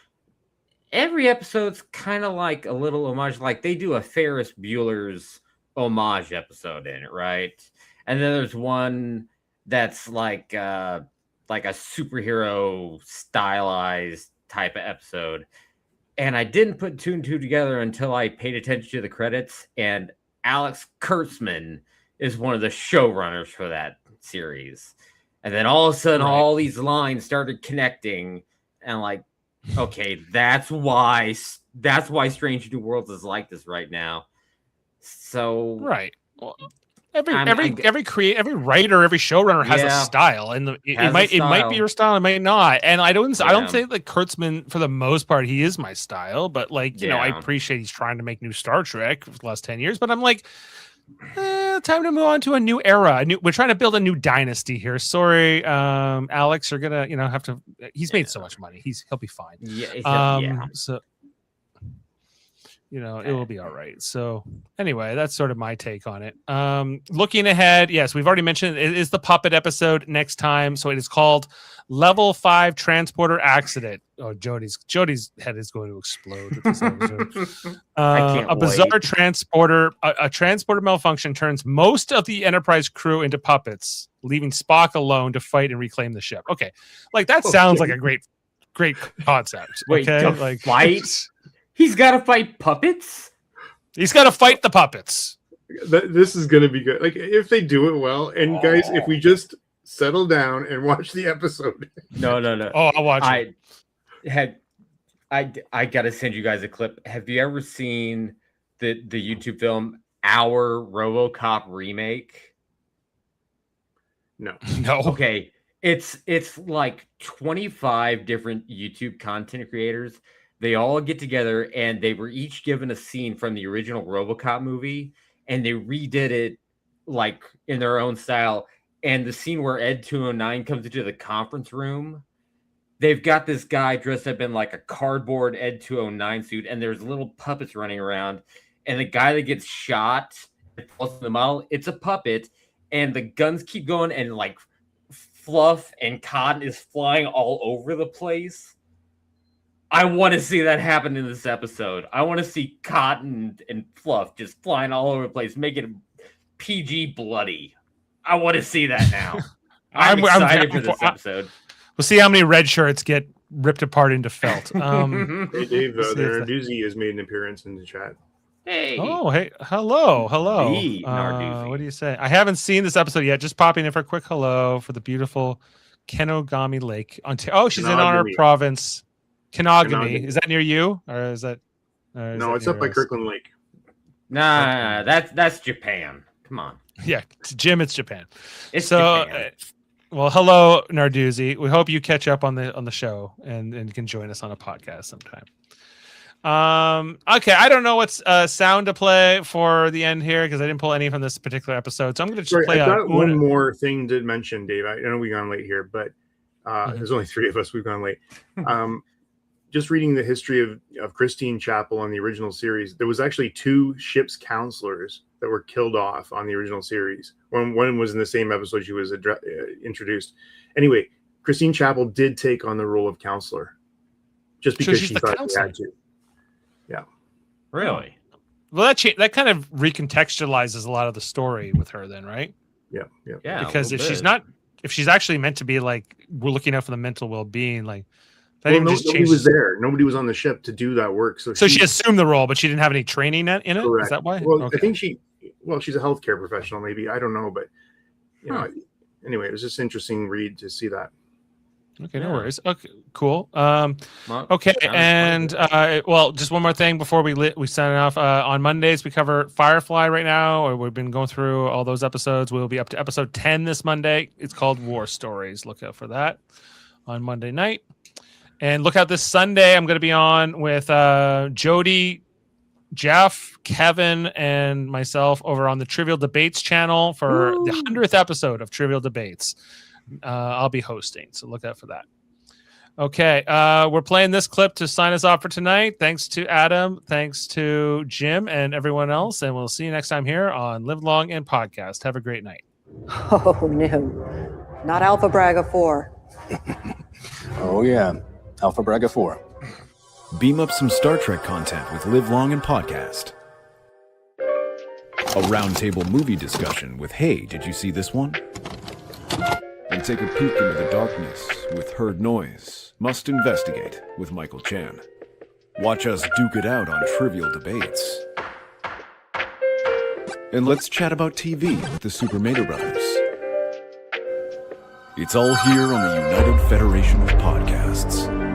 Every episode's kind of like a little homage. Like they do a Ferris Bueller's homage episode in it, right? And then there's one that's like a superhero stylized type of episode. And I didn't put 2 and 2 together until I paid attention to the credits. And Alex Kurtzman is one of the showrunners for that series. And then all of a sudden, all these lines started connecting. And okay, that's why Strange New Worlds is like this right now. So well, every writer, every showrunner has a style, and it might be your style, it might not. And I don't say Kurtzman, for the most part, he is my style, but I appreciate he's trying to make new Star Trek for the last 10 years. But I'm time to move on to a new era. We're trying to build a new dynasty here. Sorry, Alex, you're gonna have to. He's made so much money. He'll be fine. So. It will be all right. So anyway, that's sort of my take on it. Looking ahead, yes, we've already mentioned it is the puppet episode next time. So it is called Level 5 Transporter Accident. Oh, Jody's head is going to explode with this episode. A bizarre transporter, a transporter malfunction turns most of the Enterprise crew into puppets, leaving Spock alone to fight and reclaim the ship. Okay. That sounds like a great concept. Wait, okay. Fight? He's got to fight puppets? He's got to fight the puppets. This is going to be good. If they do it well, and guys, if we just settle down and watch the episode. No. Oh, I'll watch it. I had I gotta send you guys a clip. Have you ever seen the YouTube film Our RoboCop remake? No. No. Okay, it's like 25 different YouTube content creators. They all get together and they were each given a scene from the original RoboCop movie, and they redid it like in their own style. And the scene where Ed 209 comes into the conference room, they've got this guy dressed up in like a cardboard Ed 209 suit, and there's little puppets running around. And the guy that gets shot, the model, it's a puppet, and the guns keep going, and like fluff and cotton is flying all over the place. I want to see that happen in this episode. I want to see cotton and fluff just flying all over the place, making it PG bloody. I want to see that now. I'm excited for this episode. We'll see how many red shirts get ripped apart into felt. Hey, Dave, the Narduzzi has made an appearance in the chat. Hey. Oh, hey. Hello. The Narduzzi. What do you say? I haven't seen this episode yet. Just popping in for a quick hello for the beautiful Kenogami Lake. Oh, she's in our province. Kenogami. Is that near you? Or is that... No, it's up by Kirkland Lake. Nah, that's Japan. Come on. Yeah, Jim, it's Japan. It's Japan. Well, hello, Narduzzi. We hope you catch up on the show and can join us on a podcast sometime. Okay, I don't know what's sound to play for the end here because I didn't pull any from this particular episode, so I'm going to just play. I've got one more thing to mention, Dave. I know we've gone late here, but there's only 3 of us. We've gone late. Just reading the history of Christine Chapel on the original series, there was actually 2 ship's counselors that were killed off on the original series. One was in the same episode she was introduced. Anyway, Christine Chapel did take on the role of counselor just because she thought she had to. Yeah. Really? Well, that kind of recontextualizes a lot of the story with her then, right? Yeah. Because if she's actually meant to be like, we're looking out for the mental well-being, like, nobody was there. Nobody was on the ship to do that work. So she assumed the role, but she didn't have any training in it. Correct. Is that why? Well, okay. I think she's a healthcare professional. Maybe, I don't know, but you know. Anyway, it was just interesting read to see that. Okay, no worries. Okay, cool. Okay, and well, just one more thing before we sign off. On Mondays we cover Firefly right now, or we've been going through all those episodes. We'll be up to episode 10 this Monday. It's called War Stories. Look out for that on Monday night. And look out this Sunday. I'm going to be on with Jody, Jeff, Kevin, and myself over on the Trivial Debates channel for the 100th episode of Trivial Debates. I'll be hosting, so look out for that. Okay, we're playing this clip to sign us off for tonight. Thanks to Adam, thanks to Jim, and everyone else, and we'll see you next time here on Live Long and Podcast. Have a great night. Oh, no. Not Alpha Braga 4. Oh, yeah. Alpha Braga 4. Beam up some Star Trek content with Live Long and Podcast. A roundtable movie discussion with Hey, did you see this one? And take a peek into the darkness with Heard Noise, Must Investigate with Michael Chan. Watch us duke it out on Trivial Debates. And let's chat about TV with the Super Mater Brothers. It's all here on the United Federation of Podcasts.